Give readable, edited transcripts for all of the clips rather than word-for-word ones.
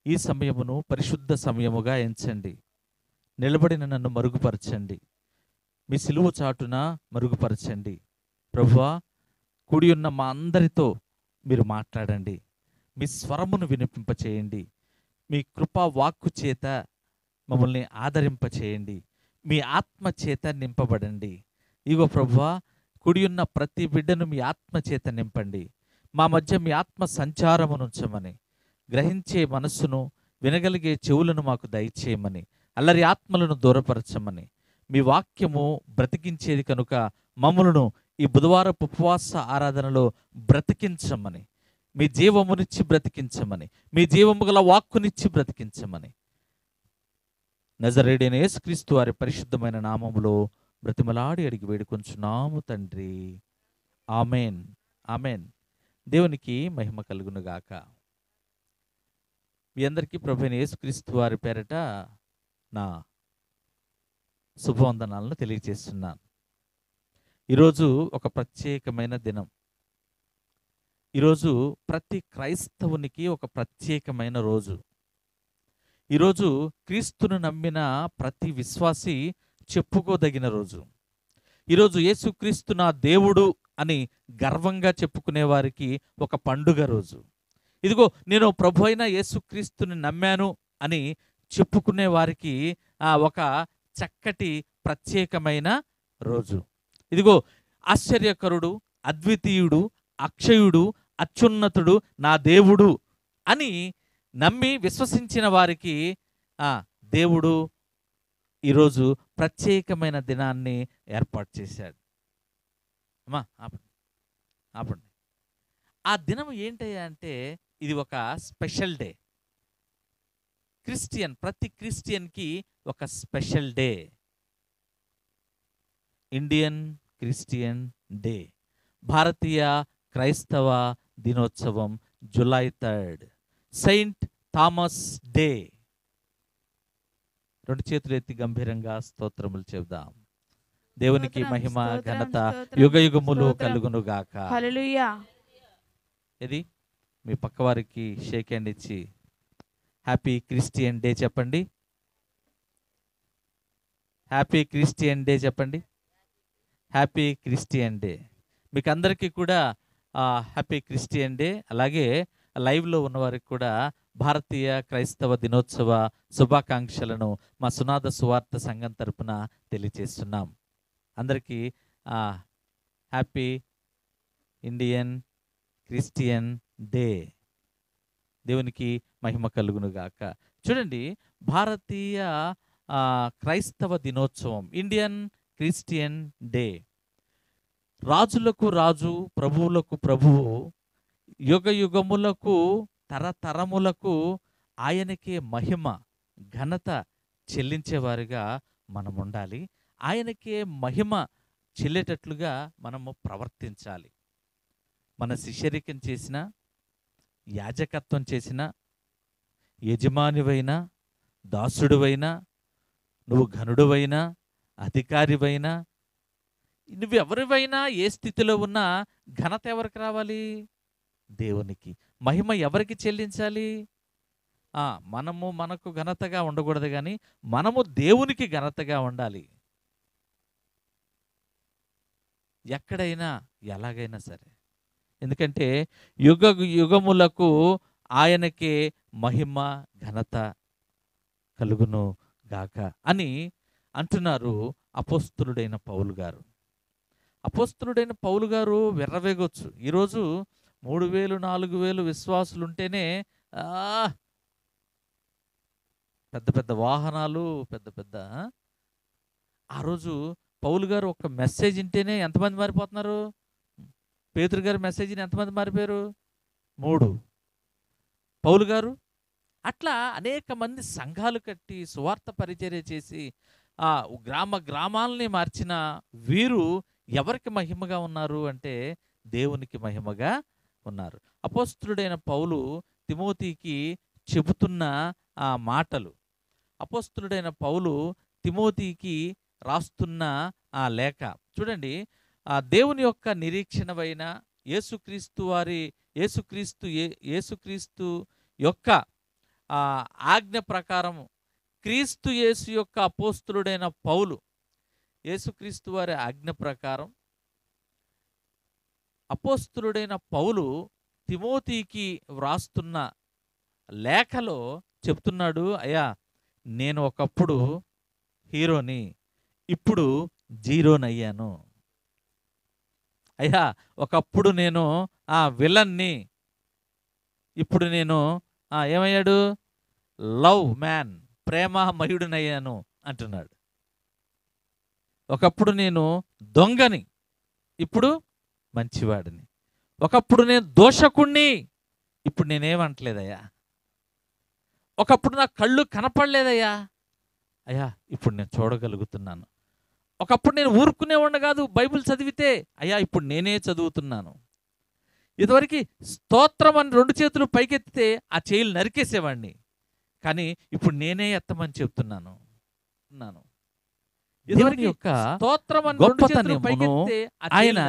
ఈ సమయమును పరిశుద్ధ సమయముగా ఎంచండి. నిలబడిన నన్ను మరుగుపరచండి. మీ సిలువ చాటున మరుగుపరచండి. ప్రభువా, కూడి ఉన్న మా అందరితో మీరు మాట్లాడండి. మీ స్వరమును వినిపింపచేయండి. మీ కృపా వాక్కు చేత మమ్మల్ని ఆదరింపచేయండి. మీ ఆత్మ చేత నింపబడండి. ఇగో ప్రభువా, కుడి ఉన్న ప్రతి బిడ్డను మీ ఆత్మ చేత నింపండి. మా మధ్య మీ ఆత్మ సంచారమునుంచమని, గ్రహించే మనస్సును, వినగలిగే చెవులను మాకు దయచేయమని, అల్లరి ఆత్మలను దూరపరచమని, మీ వాక్యము బ్రతికించేది కనుక మమ్మలను ఈ బుధవారపు ఉపవాస ఆరాధనలో బ్రతికించమని, మీ జీవమునిచ్చి బ్రతికించమని, మీ జీవము గల వాక్కునిచ్చి బ్రతికించమని నజరేయుడైన యేసుక్రీస్తు వారి పరిశుద్ధమైన నామములో బ్రతిమలాడి అడిగి వేడుకొంచున్నాము తండ్రి. Amen, amen. దేవునికి మహిమ కలుగునుగాక. మీ అందరికీ ప్రభువైన యేసుక్రీస్తు వారి పేరట నా శుభవందనాలను తెలియజేస్తున్నాను. ఈరోజు ఒక ప్రత్యేకమైన దినం. ఈరోజు ప్రతి క్రైస్తవునికి ఒక ప్రత్యేకమైన రోజు. ఈరోజు క్రీస్తును నమ్మిన ప్రతి విశ్వాసి చెప్పుకోదగిన రోజు. ఈరోజు యేసుక్రీస్తు నా దేవుడు అని గర్వంగా చెప్పుకునే వారికి ఒక పండుగ రోజు. ఇదిగో నేను ప్రభు అయిన యేసుక్రీస్తుని నమ్మాను అని చెప్పుకునే వారికి ఒక చక్కటి ప్రత్యేకమైన రోజు. ఇదిగో ఆశ్చర్యకరుడు, అద్వితీయుడు, అక్షయుడు, అత్యున్నతుడు నా దేవుడు అని నమ్మి విశ్వసించిన వారికి దేవుడు ఈరోజు ప్రత్యేకమైన దినాన్ని ఏర్పాటు చేశాడు. అమ్మా ఆపండి. ఆ దినం ఏంటయ్యా అంటే ఇది ఒక స్పెషల్ డే. ప్రతి క్రిస్టియన్కి ఒక special day. Indian Christian day, భారతీయ క్రైస్తవ దినోత్సవం జూలై 3, సెయింట్ థామస్ డే. రెండు చేతులు ఎత్తి గంభీరంగా స్తోత్రములు చెబుదాం. దేవునికి మహిమ ఘనత యుగ యుగములు కలుగునుగాక. హల్లెలూయా. ఇది మీ పక్కవారికి షేక్ హ్యాండ్ ఇచ్చి హ్యాపీ క్రిస్టియన్ డే చెప్పండి. హ్యాపీ క్రిస్టియన్ డే చెప్పండి. Happy Christian day. మీకు అందరికీ కూడా హ్యాపీ క్రిస్టియన్ డే. అలాగే లైవ్లో ఉన్నవారికి కూడా భారతీయ క్రైస్తవ దినోత్సవ శుభాకాంక్షలను మా సునాద సువార్త సంఘం తరపున తెలియజేస్తున్నాం. అందరికీ హ్యాపీ ఇండియన్ క్రిస్టియన్ డే. దేవునికి మహిమ కలుగునుగాక. చూడండి, భారతీయ క్రైస్తవ దినోత్సవం, ఇండియన్ క్రిస్టియన్ డే. రాజులకు రాజు, ప్రభువులకు ప్రభువు, యుగ యుగములకు తరతరములకు ఆయనకే మహిమ ఘనత చెల్లించేవారిగా మనం ఉండాలి. ఆయనకే మహిమ చెల్లేటట్లుగా మనము ప్రవర్తించాలి. మన శిష్యరికం చేసిన, యాజకత్వం చేసిన, యజమానివైనా, దాసుడివైనా, నువ్వు ఘనుడివైనా, అధికారివైనా, నువ్వెవరివైనా, ఏ స్థితిలో ఉన్నా ఘనత ఎవరికి రావాలి? దేవునికి. మహిమ ఎవరికి చెల్లించాలి? మనము మనకు ఘనతగా ఉండకూడదు, కానీ మనము దేవునికి ఘనతగా ఉండాలి. ఎక్కడైనా ఎలాగైనా సరే. ఎందుకంటే యుగ యుగములకు ఆయనకే మహిమ ఘనత కలుగును గాక అని అంటున్నారు అపోస్తలుడైన పౌలు గారు. అపోస్తలుడైన పౌలు గారు విర్రవేగొచ్చు. ఈరోజు 3000 4000 విశ్వాసులు ఉంటేనే పెద్ద పెద్ద వాహనాలు, పెద్ద పెద్ద. ఆ రోజు పౌలు గారు ఒక మెసేజ్ వింటేనే ఎంతమంది మారిపోతున్నారు? పేతురు గారి మెసేజ్ని ఎంతమంది మారిపోయారు? 3. పౌలు గారు అట్లా అనేక మంది సంఘాలు కట్టి సువార్త పరిచర్య చేసి గ్రామాలని మార్చిన వీరు ఎవరికి మహిమగా ఉన్నారు అంటే దేవునికి మహిమగా ఉన్నారు. అపోస్తలుడైన పౌలు తిమోతికి చెబుతున్న మాటలు, అపోస్తలుడైన పౌలు తిమోతికి రాస్తున్న లేఖ చూడండి. దేవుని యొక్క నిరీక్షణమైన యేసుక్రీస్తు యొక్క ఆ ఆజ్ఞ ప్రకారం క్రీస్తు యేసు యొక్క అపోస్తులుడైన పౌలు, యేసుక్రీస్తు వారి ఆజ్ఞ ప్రకారం అపోస్తులుడైన పౌలు తిమోతికి వ్రాస్తున్న లేఖలో చెప్తున్నాడు, అయ్యా నేను ఒకప్పుడు హీరోని, ఇప్పుడు జీరోనయ్యాను. అయ్యా ఒకప్పుడు నేను విలన్ని, ఇప్పుడు నేను ఏమయ్యాడు, లవ్ మ్యాన్, ప్రేమమయుడినయ్యాను అంటున్నాడు. ఒకప్పుడు నేను దొంగని, ఇప్పుడు మంచివాడిని. ఒకప్పుడు నేను దోషకుణ్ణి, ఇప్పుడు నేనేమంటలేదయ్యా. ఒకప్పుడు నా కళ్ళు కనపడలేదయ్యా, అయ్యా ఇప్పుడు నేను చూడగలుగుతున్నాను. ఒకప్పుడు నేను ఊరుకునేవాడిని కాదు బైబిల్ చదివితే, అయ్యా ఇప్పుడు నేనే చదువుతున్నాను. ఇదివరకు స్తోత్రం అని 2 చేతులు పైకెత్తితే ఆ చేతులు నరికేసేవాడిని, కానీ ఇప్పుడు నేనే ఎత్తమని చెప్తున్నాను. దేవుని యొక్క గొప్పతనమును ఆయన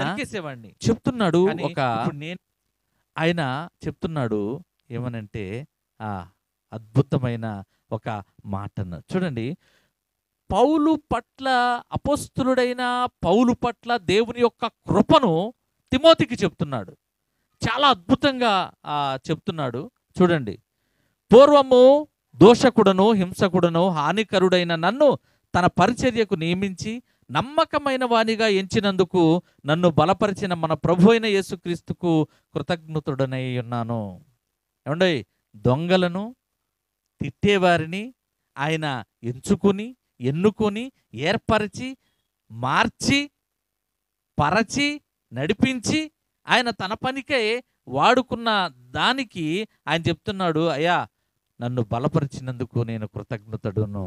చెప్తున్నాడు. ఆయన చెప్తున్నాడు ఏమనంటే అద్భుతమైన ఒక మాటను చూడండి. పౌలు పట్ల, అపోస్తులుడైన పౌలు పట్ల దేవుని యొక్క కృపను తిమోతికి చెప్తున్నాడు. చాలా అద్భుతంగా చెప్తున్నాడు. చూడండి, పూర్వము దోషకుడను హింసకుడను హానికరుడైన నన్ను తన పరిచర్యకు నియమించి నమ్మకమైన వానిగా ఎంచినందుకు నన్ను బలపరిచిన మన ప్రభు అయిన యేసుక్రీస్తుకు కృతజ్ఞతుడనై ఉన్నాను. ఏమండి, దొంగలను, తిట్టేవారిని ఆయన ఎన్నుకొని ఏర్పరిచి మార్చి పరచి నడిపించి ఆయన తన పనికే వాడుకున్న దానికి ఆయన చెప్తున్నాడు, అయ్యా నన్ను బలపరిచినందుకు నేను కృతజ్ఞతుడును.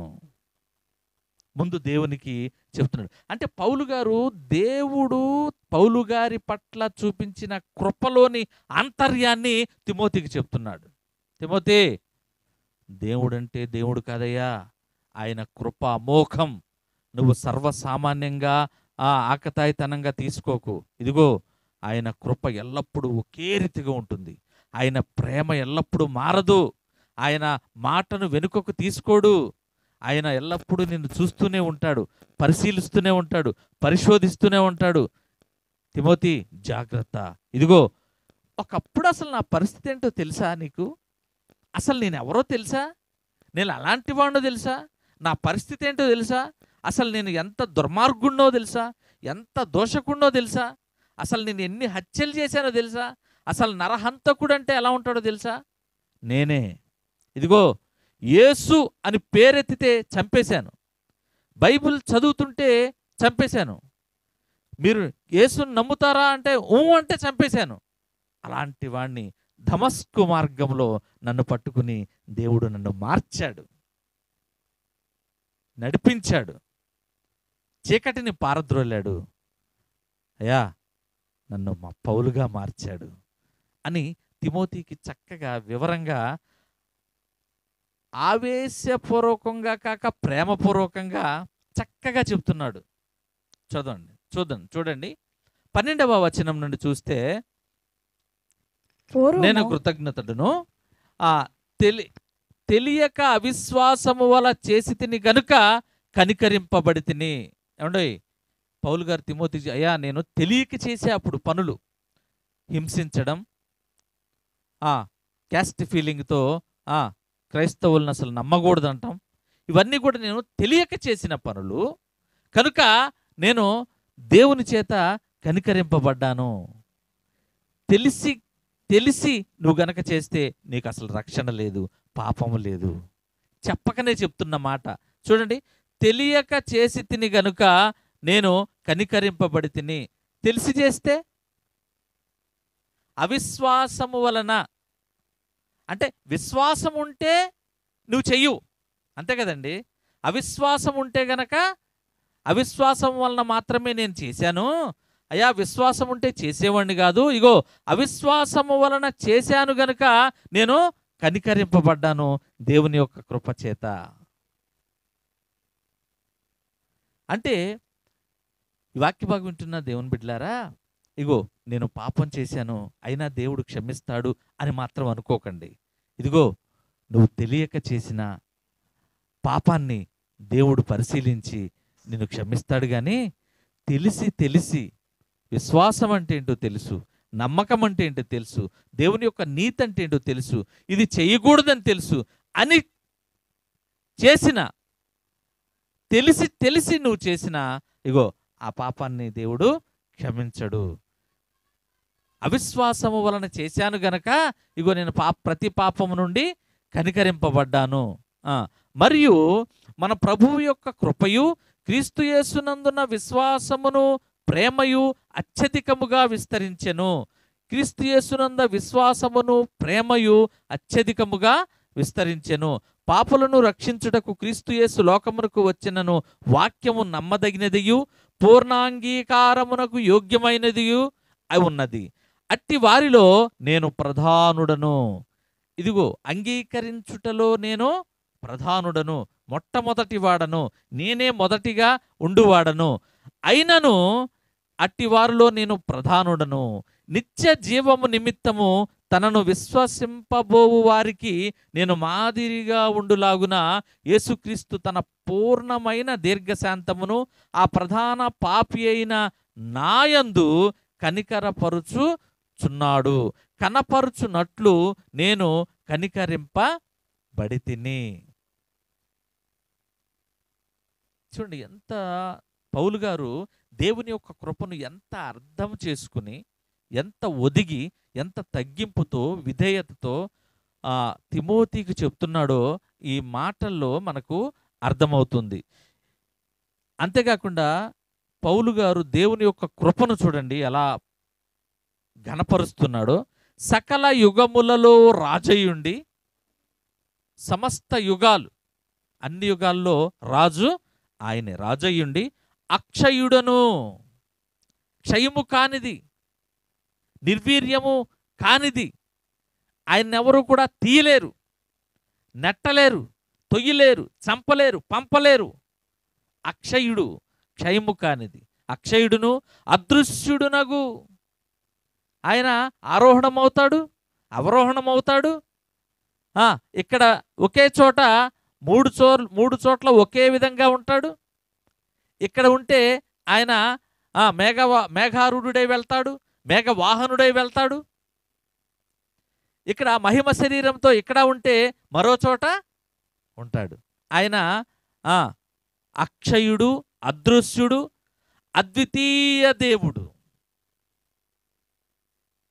ముందు దేవునికి చెప్తున్నాడు. అంటే పౌలు గారు దేవుడు పౌలు గారి పట్ల చూపించిన కృపలోని ఆంతర్యాన్ని తిమోతికి చెప్తున్నాడు. తిమోతి, దేవుడంటే దేవుడు కాదయ్యా, ఆయన కృప అమోఘం. నువ్వు సర్వసామాన్యంగా ఆకతాయితనంగా తీసుకోకు. ఇదిగో ఆయన కృప ఎల్లప్పుడూ ఒకే రీతిగా ఉంటుంది. ఆయన ప్రేమ ఎల్లప్పుడూ మారదు. ఆయన మాటను వెనుకకు తీసుకోడు. ఆయన ఎల్లప్పుడూ నిన్ను చూస్తూనే ఉంటాడు, పరిశీలిస్తూనే ఉంటాడు, పరిశోధిస్తూనే ఉంటాడు. తిమోతి జాగ్రత్త. ఇదిగో ఒకప్పుడు అసలు నా పరిస్థితి ఏంటో తెలుసా నీకు? అసలు నేను ఎవరో తెలుసా? నేను అలాంటి వాడినో తెలుసా? నా పరిస్థితి ఏంటో తెలుసా? అసలు నేను ఎంత దుర్మార్గుణ్ణో తెలుసా? ఎంత దోషకుణ్ణో తెలుసా? అసలు నేను ఎన్ని హత్యలు చేశానో తెలుసా? అసలు నరహంతకుడు అంటే ఎలా ఉంటాడో తెలుసా? నేనే. ఇదిగో యేసు అని పేరెత్తితే చంపేశాను, బైబిల్ చదువుతుంటే చంపేశాను, మీరు యేసుని నమ్ముతారా అంటే అంటే చంపేశాను. అలాంటి వాణ్ణి దమస్కు మార్గంలో నన్ను పట్టుకుని దేవుడు నన్ను మార్చాడు, నడిపించాడు, చీకటిని పారద్రోలాడు. అయ్యా నన్ను మా పౌలుగా మార్చాడు అని తిమోతికి చక్కగా వివరంగా, ఆవేశపూర్వకంగా కాక ప్రేమపూర్వకంగా చక్కగా చెప్తున్నాడు. చూడండి 12వ వచనం నుండి చూస్తే, నేను కృతజ్ఞతను తెలియక అవిశ్వాసము వల్ల చేసి తిని గనుక కనికరింపబడి తిని. ఏమండి, పౌలు గారు తిమోతి, అయ్యా నేను తెలియక చేసే అప్పుడు పనులు, హింసించడం, క్యాస్ట్ ఫీలింగ్తో క్రైస్తవులను అసలు నమ్మకూడదు అంటాం, ఇవన్నీ కూడా నేను తెలియక చేసిన పనులు కనుక నేను దేవుని చేత కనికరింపబడ్డాను. తెలిసి నువ్వు గనక చేస్తే నీకు అసలు రక్షణ లేదు, పాపము లేదు. చెప్పకనే చెప్తున్న మాట చూడండి. తెలియక చేసి తిని గనుక నేను కనికరింపబడి తిని. తెలిసి చేస్తే అవిశ్వాసము వలన, అంటే విశ్వాసం ఉంటే నువ్వు చెయ్యు, అంతే కదండి. అవిశ్వాసం ఉంటే గనక, అవిశ్వాసం వలన మాత్రమే నేను చేశాను, అయ్యా విశ్వాసం ఉంటే చేసేవాడిని కాదు, ఇగో అవిశ్వాసము వలన చేశాను గనుక నేను కనికరింపబడ్డాను దేవుని యొక్క కృపచేత. అంటే ఈ వాక్య భాగం వింటున్న దేవుని బిడ్డలారా, ఇగో నేను పాపం చేశాను అయినా దేవుడు క్షమిస్తాడు అని మాత్రం అనుకోకండి. ఇదిగో నువ్వు తెలియక చేసిన పాపాన్ని దేవుడు పరిశీలించి నిన్ను క్షమిస్తాడు. కానీ తెలిసి తెలిసి విశ్వాసం అంటే ఏంటో తెలుసు, నమ్మకం అంటే ఏంటో తెలుసు, దేవుని యొక్క నీతి అంటే ఏంటో తెలుసు, ఇది చేయకూడదని తెలుసు అని చేసిన, తెలిసి తెలిసి నువ్వు చేసిన ఇగో ఆ పాపాన్ని దేవుడు క్షమించడు. అవిశ్వాసము వలన చేశాను గనక ఇగో నేను ప్రతి పాపము నుండి కనికరింపబడ్డాను. మరియు మన ప్రభువు యొక్క కృపయు క్రీస్తు యేసునందున్న విశ్వాసమును ప్రేమయు అత్యధికముగా విస్తరించెను. క్రీస్తు యేసునంద విశ్వాసమును ప్రేమయు అత్యధికముగా విస్తరించెను. పాపులను రక్షించుటకు క్రీస్తు యేసు లోకమునకు వచ్చినను వాక్యము నమ్మదగినదియు పూర్ణాంగీకారమునకు యోగ్యమైనదియు అయి ఉన్నది. అట్టి వారిలో నేను ప్రధానుడను. ఇదిగో అంగీకరించుటలో నేను ప్రధానుడను, మొట్టమొదటి వాడను, నేనే మొదటిగా ఉండువాడను. అయినను అట్టి వారిలో నేను ప్రధానుడను. నిత్య జీవము నిమిత్తము తనను విశ్వసింపబోవు వారికి నేను మాదిరిగా ఉండులాగున యేసుక్రీస్తు తన పూర్ణమైన దీర్ఘశాంతమును ఆ ప్రధాన పాపి అయిన నాయందు కనికరపరుచుచున్నాడు. కనపరుచునట్లు నేను కనికరింపబడితిని. చూడండి, ఎంత పౌలు గారు దేవుని యొక్క కృపను ఎంత అర్థం చేసుకుని, ఎంత ఒదిగి, ఎంత తగ్గింపుతో, విధేయతతో తిమోతికి చెప్తున్నాడో ఈ మాటల్లో మనకు అర్థమవుతుంది. అంతేకాకుండా పౌలు గారు దేవుని యొక్క కృపను చూడండి ఎలా ఘనపరుస్తున్నాడో. సకల యుగములలో రాజయుండి, సమస్త యుగాలు, అన్ని యుగాల్లో రాజు ఆయనే, రాజయ్యుండి అక్షయుడను, క్షయము కానిది, నిర్వీర్యము కానిది, ఆయన్నెవరూ కూడా తీయలేరు, నెట్టలేరు, తొయ్యలేరు, చంపలేరు, పంపలేరు. అక్షయుడు, క్షయము కానిది, అక్షయుడును అదృశ్యుడునగు. ఆయన ఆరోహణమవుతాడు, అవరోహణమవుతాడు. ఇక్కడ ఒకే చోట మూడు చోట్ల ఒకే విధంగా ఉంటాడు. ఇక్కడ ఉంటే ఆయన మేఘారూఢుడై వెళ్తాడు, మేఘవాహనుడై వెళ్తాడు. ఇక్కడ మహిమ శరీరంతో ఇక్కడ ఉంటే మరో చోట ఉంటాడు. ఆయన అక్షయుడు, అదృశ్యుడు, అద్వితీయ దేవుడు.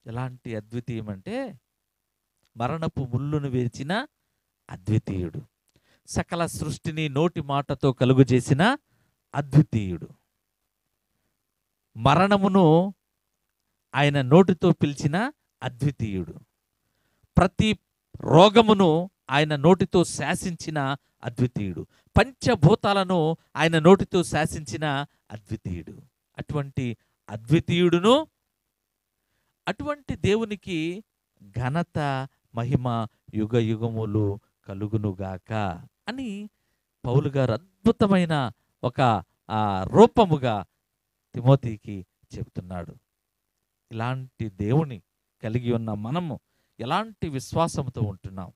ఎలాంటి అద్వితీయం అంటే మరణపు ముళ్ళును వేర్చిన అద్వితీయుడు, సకల సృష్టిని నోటి మాటతో కలుగు చేసిన అద్వితీయుడు, మరణమును ఆయన నోటితో పిలిచిన అద్వితీయుడు, ప్రతి రోగమును ఆయన నోటితో శాసించిన అద్వితీయుడు, పంచభూతాలను ఆయన నోటితో శాసించిన అద్వితీయుడు. అటువంటి అద్వితీయుడును, అటువంటి దేవునికి ఘనత మహిమ యుగ యుగములు కలుగునుగాక అని పౌలు గారు అద్భుతమైన ఒక రూపముగా తిమోతికి చెప్తున్నాడు. ఇలాంటి దేవుని కలిగి ఉన్న మనము ఎలాంటి విశ్వాసంతో ఉంటున్నాం?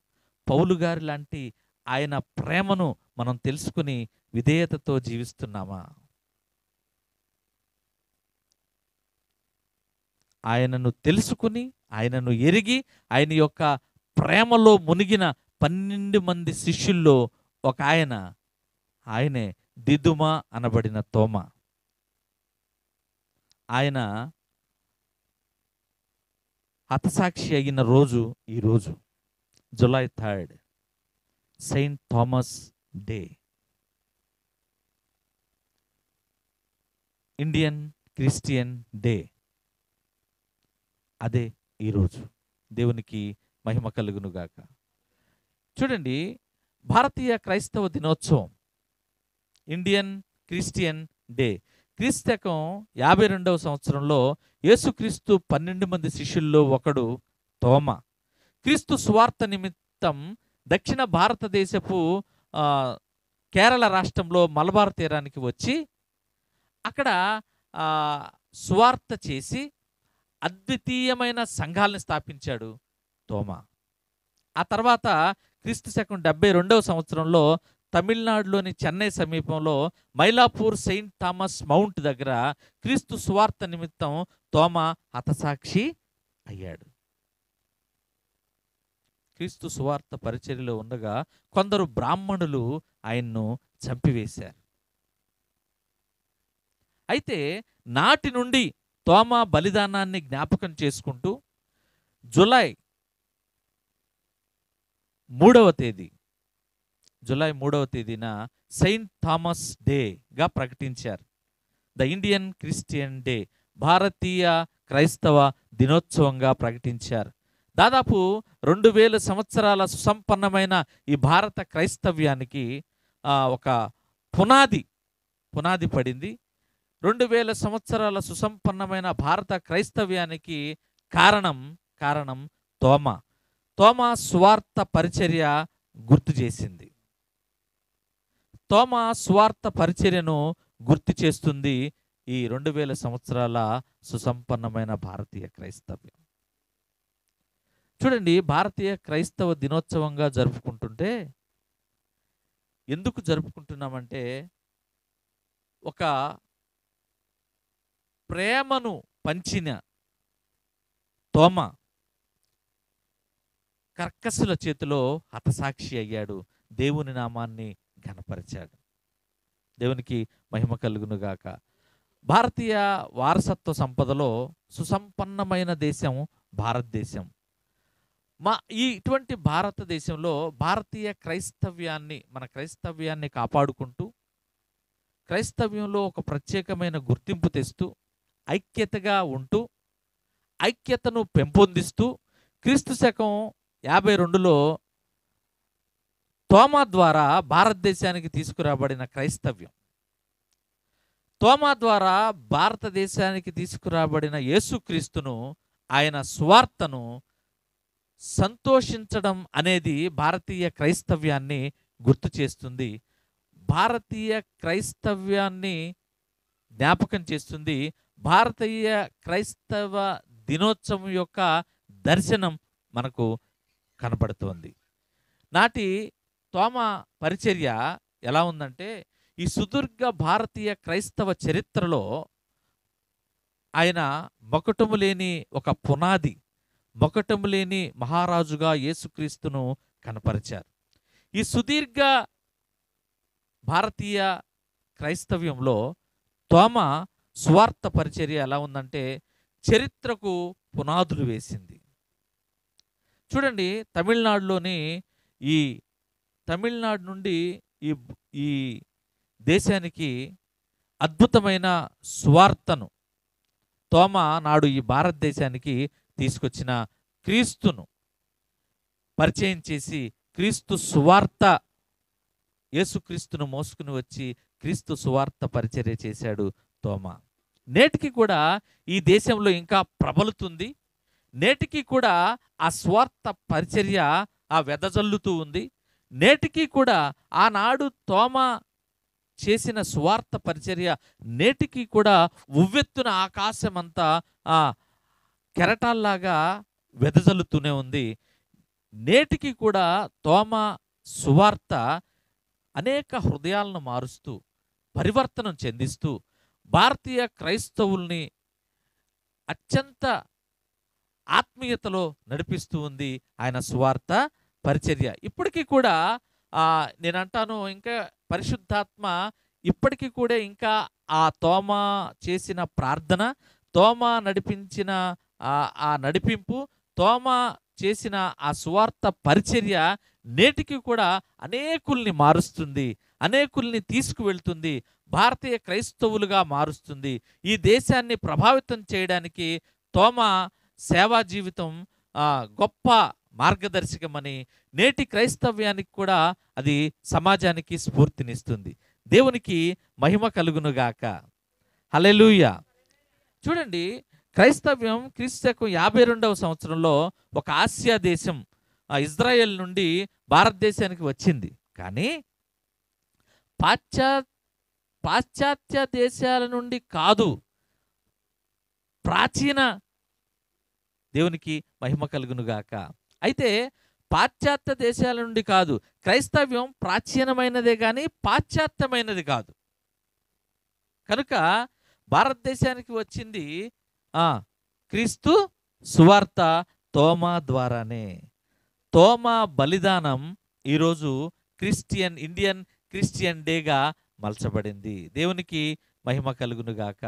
పౌలు గారి లాంటి ఆయన ప్రేమను మనం తెలుసుకుని విధేయతతో జీవిస్తున్నామా? ఆయనను తెలుసుకుని, ఆయనను ఎరిగి, ఆయన యొక్క ప్రేమలో మునిగిన 12 మంది శిష్యుల్లో ఒక ఆయనే దిదుమ అనబడిన తోమ. ఆయన హతసాక్షి అయిన రోజు ఈరోజు July 3 Saint Thomas day, Indian Christian day. అదే ఈరోజు. దేవునికి మహిమ కలుగునుగాక. చూడండి, భారతీయ క్రైస్తవ దినోత్సవం, ఇండియన్ క్రిస్టియన్ డే, క్రీస్తకం 52వ సంవత్సరంలో యేసుక్రీస్తు 12 మంది శిష్యుల్లో ఒకడు తోమ క్రీస్తు సువార్త నిమిత్తం దక్షిణ భారతదేశపు కేరళ రాష్ట్రంలో మలబార్ తీరానికి వచ్చి అక్కడ సువార్త చేసి అద్వితీయమైన సంఘాలను స్థాపించాడు తోమ. ఆ తర్వాత క్రీస్తు శకం 72వ సంవత్సరంలో తమిళనాడులోని చెన్నై సమీపంలో మైలాపూర్ సెయింట్ థామస్ మౌంట్ దగ్గర క్రీస్తు సువార్త నిమిత్తం తోమా హతసాక్షి అయ్యాడు. క్రీస్తు సువార్త పరిచర్యలో ఉండగా కొందరు బ్రాహ్మణులు ఆయన్ను చంపివేశారు. అయితే నాటి నుండి తోమా బలిదానాన్ని జ్ఞాపకం చేసుకుంటూ జూలై 3వ తేదీన సెయింట్ థామస్ డేగా ప్రకటించారు. ద ఇండియన్ క్రిస్టియన్ డే, భారతీయ క్రైస్తవ దినోత్సవంగా ప్రకటించారు. దాదాపు 2000 సంవత్సరాల సుసంపన్నమైన ఈ భారత క్రైస్తవ్యానికి ఒక పునాది పడింది. 2000 సంవత్సరాల సుసంపన్నమైన భారత క్రైస్తవ్యానికి కారణం తోమా స్వార్థ పరిచర్య గుర్తు చేసింది. తోమా స్వార్థ పరిచర్యను గుర్తు చేస్తుంది ఈ 2000 సంవత్సరాల సుసంపన్నమైన భారతీయ క్రైస్తవ్యం. చూడండి, భారతీయ క్రైస్తవ దినోత్సవంగా జరుపుకుంటుంటే ఎందుకు జరుపుకుంటున్నామంటే, ఒక ప్రేమను పంచిన తోమా కర్కసుల చేతిలో హతసాక్షి అయ్యాడు. దేవుని నామాన్ని ఘనపరిచాడు. దేవునికి మహిమ కలుగునుగాక. భారతీయ వారసత్వ సంపదలో సుసంపన్నమైన దేశం భారతదేశం. ఇటువంటి భారతదేశంలో భారతీయ మన క్రైస్తవ్యాన్ని కాపాడుకుంటూ, క్రైస్తవ్యంలో ఒక ప్రత్యేకమైన గుర్తింపు తెస్తూ, ఐక్యతగా ఉంటూ, ఐక్యతను పెంపొందిస్తూ, క్రీస్తు శకం 52లో తోమా ద్వారా భారతదేశానికి తీసుకురాబడిన క్రైస్తవ్యం, తోమా ద్వారా భారతదేశానికి తీసుకురాబడిన యేసుక్రీస్తును, ఆయన సువార్తను సంతోషించడం అనేది భారతీయ క్రైస్తవ్యాన్ని గుర్తు చేస్తుంది. భారతీయ క్రైస్తవ్యాన్ని జ్ఞాపకం చేస్తుంది. భారతీయ క్రైస్తవ దినోత్సవం యొక్క దర్శనం మనకు కనబడుతోంది. నాటి తోమా పరిచర్య ఎలా ఉందంటే, ఈ సుదీర్ఘ భారతీయ క్రైస్తవ చరిత్రలో ఆయన మొకటము లేని ఒక పునాది, మొకటము లేని మహారాజుగా యేసుక్రీస్తును కనపరిచారు. ఈ సుదీర్ఘ భారతీయ క్రైస్తవ్యంలో తోమా స్వార్థ పరిచర్య ఎలా ఉందంటే, చరిత్రకు పునాదులు వేసింది. చూడండి, తమిళనాడు నుండి ఈ దేశానికి అద్భుతమైన సువార్తను తోమా నాడు ఈ భారతదేశానికి తీసుకొచ్చిన క్రీస్తును పరిచయం చేసి, క్రీస్తు సువార్త, యేసుక్రీస్తును మోసుకుని వచ్చి క్రీస్తు సువార్త పరిచర్య చేశాడు తోమా. నేటికి కూడా ఈ దేశంలో ఇంకా ప్రబలుతుంది. నేటికి కూడా ఆ స్వార్థ పరిచర్య వెదజల్లుతూ ఉంది. నేటికి కూడా ఆనాడు తోమా చేసిన స్వార్థ పరిచర్య నేటికి కూడా ఉవ్వెత్తున ఆకాశమంతా కెరటాల్లాగా వెదజల్లుతూనే ఉంది. నేటికి కూడా తోమా సువార్త అనేక హృదయాలను మారుస్తూ, పరివర్తనం చెందిస్తూ, భారతీయ క్రైస్తవుల్ని అత్యంత ఆత్మీయతలో నడిపిస్తూ ఉంది ఆయన సువార్త పరిచర్య. ఇప్పటికీ కూడా నేనంటాను, ఇంకా పరిశుద్ధాత్మ ఇప్పటికీ కూడా ఇంకా ఆ తోమా చేసిన ప్రార్థన, తోమా నడిపించిన ఆ నడిపింపు, తోమా చేసిన ఆ సువార్త పరిచర్య నేటికి కూడా అనేకుల్ని మారుస్తుంది, అనేకుల్ని తీసుకువెళ్తుంది, భారతీయ క్రైస్తవులుగా మారుస్తుంది. ఈ దేశాన్ని ప్రభావితం చేయడానికి తోమా సేవా జీవితం గొప్ప మార్గదర్శకమని, నేటి క్రైస్తవ్యానికి కూడా అది సమాజానికి స్ఫూర్తినిస్తుంది. దేవునికి మహిమ కలుగునుగాక. హల్లెలూయా. చూడండి, క్రైస్తవ్యం క్రీస్తు శకం 52వ సంవత్సరంలో ఒక ఆసియా దేశం ఇజ్రాయెల్ నుండి భారతదేశానికి వచ్చింది. కానీ పాశ్చాత్య దేశాల నుండి కాదు, ప్రాచీన, దేవునికి మహిమ కలుగునుగాక. అయితే పాశ్చాత్య దేశాల నుండి కాదు. క్రైస్తవ్యం ప్రాచీనమైనదే కానీ పాశ్చాత్యమైనది కాదు. కనుక భారతదేశానికి వచ్చింది క్రీస్తు సువార్త తోమా ద్వారానే. తోమా బలిదానం ఈరోజు ఇండియన్ క్రిస్టియన్ డేగా మలచబడింది. దేవునికి మహిమ కలుగునుగాక.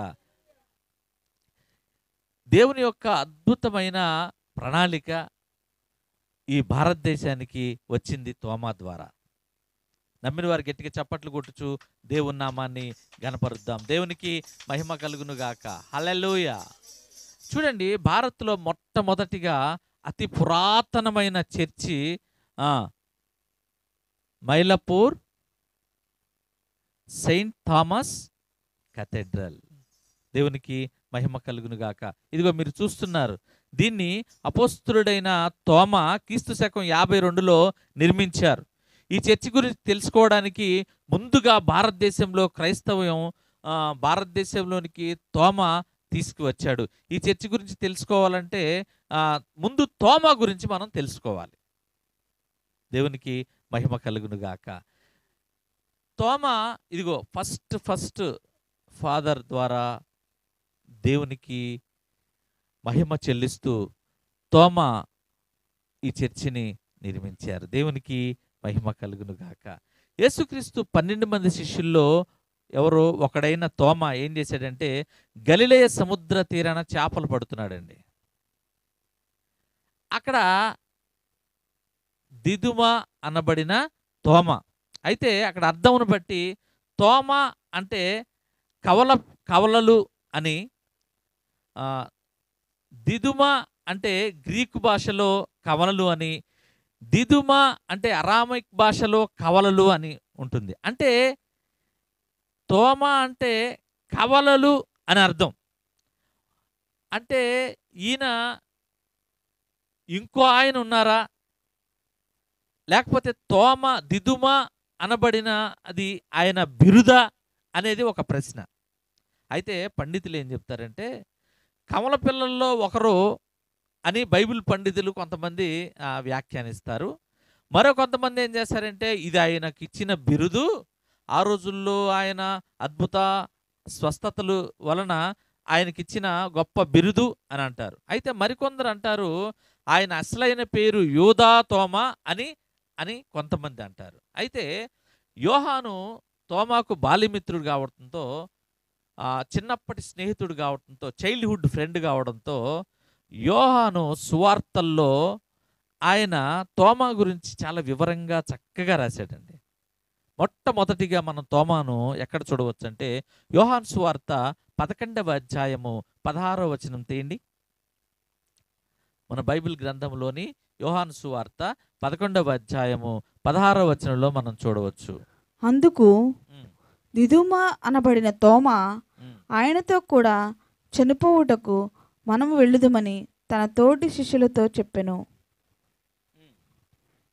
దేవుని యొక్క అద్భుతమైన ప్రణాళిక ఈ భారతదేశానికి వచ్చింది తోమా ద్వారా. నమ్మిన వారు గట్టిగా చప్పట్లు కొట్టుచు దేవుని నామాన్ని గణపరుద్దాం. దేవునికి మహిమ కలుగునుగాక. హల్లెలూయా. చూడండి, భారత్లో మొట్టమొదటిగా అతి పురాతనమైన చర్చి మైలపూర్ సెయింట్ థామస్ కథెడ్రల్. దేవునికి మహిమ కలుగునుగాక. ఇదిగో మీరు చూస్తున్నారు, దీన్ని అపోస్తలుడైన తోమా క్రీస్తు శకం 52లో నిర్మించారు. ఈ చర్చి గురించి తెలుసుకోవడానికి ముందుగా భారతదేశంలో క్రైస్తవ్యం భారతదేశంలోనికి తోమా తీసుకువచ్చాడు. ఈ చర్చి గురించి తెలుసుకోవాలంటే ముందు తోమా గురించి మనం తెలుసుకోవాలి. దేవునికి మహిమ కలుగునుగాక. తోమా ఇదిగో ఫస్ట్ ఫాదర్ ద్వారా దేవునికి మహిమ చెల్లిస్తూ తోమా ఈ చర్చిని నిర్మించారు. దేవునికి మహిమ కలుగునుగాక. యేసుక్రీస్తు 12 మంది శిష్యుల్లో ఎవరో ఒకడైన తోమా ఏం చేశాడంటే గలిలయ సముద్ర తీరాన చేపలు పడుతున్నాడండి. అక్కడ దిదుమ అనబడిన తోమా. అయితే అక్కడ అర్థమును బట్టి తోమా అంటే కవలలు అని, దిదుమ అంటే గ్రీకు భాషలో కవలలు అని, దిదుమ అంటే అరామిక్ భాషలో కవలలు అని ఉంటుంది. అంటే తోమా అంటే కవలలు అని అర్థం. అంటే ఈయన ఇంకో ఆయన ఉన్నారా, లేకపోతే తోమా దిదుమ అనబడిన అది ఆయన బిరుద అనేది ఒక ప్రశ్న. అయితే పండితులు ఏం చెప్తారంటే కమల పిల్లల్లో ఒకరు అని బైబిల్ పండితులు కొంతమంది వ్యాఖ్యానిస్తారు. మరో కొంతమంది ఏం చేస్తారంటే ఇది ఆయనకి ఇచ్చిన బిరుదు, ఆ రోజుల్లో ఆయన అద్భుత స్వస్థతలు వలన ఆయనకిచ్చిన గొప్ప బిరుదు అని అంటారు. అయితే మరికొందరు అంటారు ఆయన అసలైన పేరు యూదా తోమా అని కొంతమంది అంటారు. అయితే యోహాను తోమాకు బాల్యమిత్రుడు కావడంతో, చిన్నప్పటి స్నేహితుడు కావడంతో, చైల్డ్హుడ్ ఫ్రెండ్ కావడంతో యోహాను సువార్తల్లో ఆయన తోమా గురించి చాలా వివరంగా చక్కగా రాశాడండి. మొట్టమొదటిగా మనం తోమాను ఎక్కడ చూడవచ్చు అంటే యోహాను సువార్త 11వ అధ్యాయము 16వ వచనం తీయండి. మన బైబిల్ గ్రంథంలోని యోహాను సువార్త 11వ అధ్యాయము 16వ వచనంలో మనం చూడవచ్చు. అందుకు దిదుమ అనబడిన తోమా ఆయనతో కూడా చనిపోవుటకు మనము వెళ్ళుదమని తన తోటి శిష్యులతో చెప్పెను.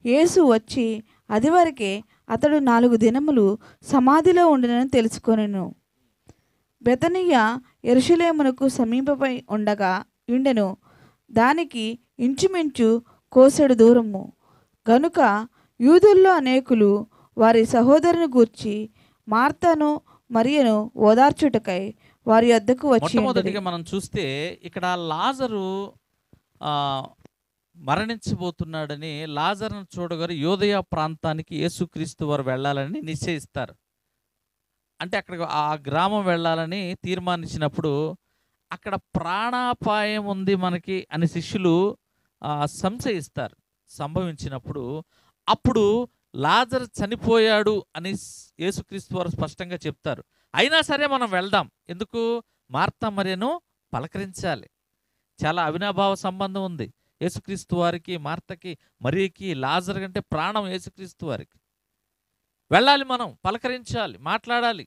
యేసు వచ్చి అది వరకే అతడు 4 దినములు సమాధిలో ఉండినని తెలుసుకొనెను. బెతనియ యెరూషలేమునకు సమీపమై ఉండెను. దానికి ఇంచుమించు కోసెడు దూరము. గనుక యూదుల్లో అనేకులు వారి సహోదరుని గూర్చి మార్తను మరియను ఓదార్చుటకై వారి యొద్దకు వచ్చి, మొట్టమొదటిగా మనం చూస్తే ఇక్కడ లాజరు మరణించబోతున్నాడని లాజరును చూడగారు యోదయ ప్రాంతానికి యేసుక్రీస్తు వారు వెళ్ళాలని నిశ్చయిస్తారు. అంటే అక్కడ ఆ గ్రామం వెళ్ళాలని తీర్మానించినప్పుడు అక్కడ ప్రాణాపాయం ఉంది మనకి అని శిష్యులు సంశయిస్తారు. సంభవించినప్పుడు అప్పుడు లాజరు చనిపోయాడు అని యేసుక్రీస్తు వారు స్పష్టంగా చెప్తారు. అయినా సరే మనం వెళ్దాం. ఎందుకు? మార్తా మరియను పలకరించాలి. చాలా అవినాభావ సంబంధం ఉంది యేసుక్రీస్తు వారికి, మార్తకి, మరియకి. లాజరు కంటే ప్రాణం యేసుక్రీస్తు వారికి. వెళ్ళాలి, మనం పలకరించాలి, మాట్లాడాలి.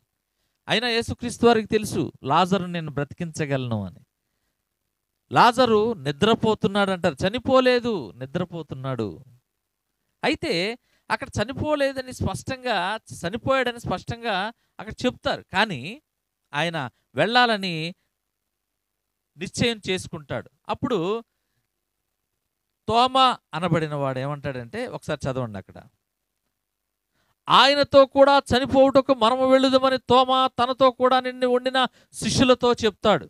అయినా యేసుక్రీస్తు వారికి తెలుసు లాజరు నేను బ్రతికించగలను అని. లాజరు నిద్రపోతున్నాడు అంటారు, చనిపోలేదు, నిద్రపోతున్నాడు. అయితే అక్కడ చనిపోలేదని స్పష్టంగా, చనిపోయాడని స్పష్టంగా అక్కడ చెప్తారు. కానీ ఆయన వెళ్ళాలని నిశ్చయం చేసుకుంటాడు. అప్పుడు తోమ అనబడిన వాడు ఏమంటాడంటే, ఒకసారి చదవండి అక్కడ. ఆయనతో కూడా చనిపోవుటకు మనము వెళ్ళుదామని తోమ తనతో కూడా నిన్ను వండిన శిష్యులతో చెప్తాడు.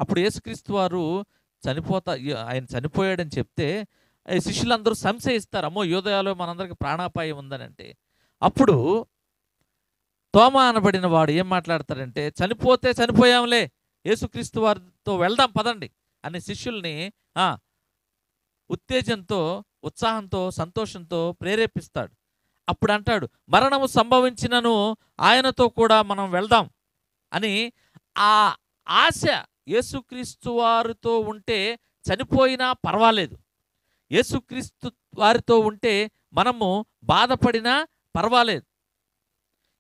అప్పుడు యేసుక్రీస్తు వారు ఆయన చనిపోయాడని చెప్తే శిష్యులందరూ సంశయిస్తారు, అమ్మో యూదయలో మనందరికి ప్రాణాపాయం ఉందని. అంటే అప్పుడు తోమ అనబడిన వాడు ఏం మాట్లాడతాడంటే, చనిపోతే చనిపోయాంలే, యేసుక్రీస్తు వారితో వెళ్దాం పదండి అని శిష్యుల్ని ఉత్తేజంతో, ఉత్సాహంతో, సంతోషంతో ప్రేరేపిస్తాడు. అప్పుడు అంటాడు, మరణము సంభవించినను ఆయనతో కూడా మనం వెళ్దాం అని. ఆ ఆశ యేసుక్రీస్తు వారితో ఉంటే చనిపోయినా పర్వాలేదు, యేసుక్రీస్తు వారితో ఉంటే మనము బాధపడినా పర్వాలేదు,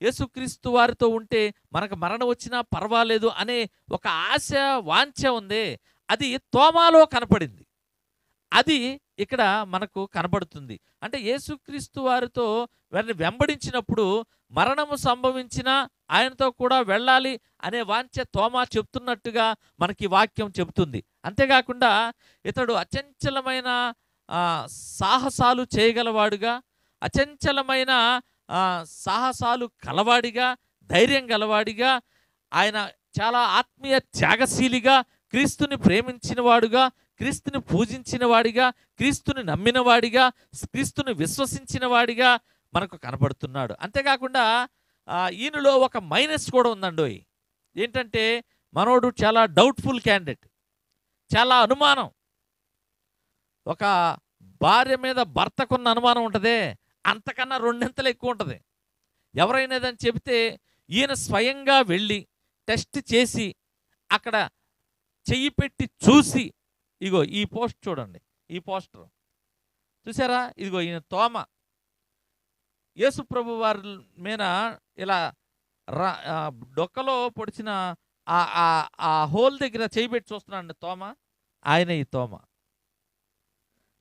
యేసుక్రీస్తు వారితో ఉంటే మనకు మరణం వచ్చినా పర్వాలేదు అనే ఒక ఆశ, వాంఛ ఉంది. అది తోమాలో కనపడింది, అది ఇక్కడ మనకు కనబడుతుంది. అంటే యేసుక్రీస్తు వారితో వారిని వెంబడించినప్పుడు మరణము సంభవించినా ఆయనతో కూడా వెళ్ళాలి అనే వాంఛ తోమా చెప్తున్నట్టుగా మనకి వాక్యం చెబుతుంది. అంతేకాకుండా ఇతడు అచంచలమైన సాహసాలు చేయగలవాడుగా, అచంచలమైన సాహసాలు కలవాడిగా, ధైర్యం గలవాడిగా, ఆయన చాలా ఆత్మీయ త్యాగశీలిగా, క్రీస్తుని ప్రేమించిన వాడుగా, క్రీస్తుని పూజించిన వాడిగా, క్రీస్తుని నమ్మిన వాడిగా, క్రీస్తుని విశ్వసించిన వాడిగా మనకు కనబడుతున్నాడు. అంతేకాకుండా ఈయనలో ఒక మైనస్ కూడా ఉందండి. ఏంటంటే మనోడు చాలా డౌట్ఫుల్ క్యాండిడేట్, చాలా అనుమానం. ఒక భార్య మీద భర్తకున్న అనుమానం ఉంటుందే, అంతకన్నా రెండింతలు ఎక్కువ ఉంటుంది. ఎవరైనా ఏదని చెబితే ఈయన స్వయంగా వెళ్ళి టెస్ట్ చేసి అక్కడ చెయ్యి పెట్టి చూసి, ఇగో ఈ పోస్ట్ చూడండి, ఈ పోస్టర్ చూసారా, ఇదిగో ఈయన తోమ యేసు ప్రభు వారి మీద ఇలా డొక్కలో పొడిచిన ఆ హోల్ దగ్గర చెయ్యి పెట్టి చూస్తున్నాడు తోమ. ఆయన ఈ తోమ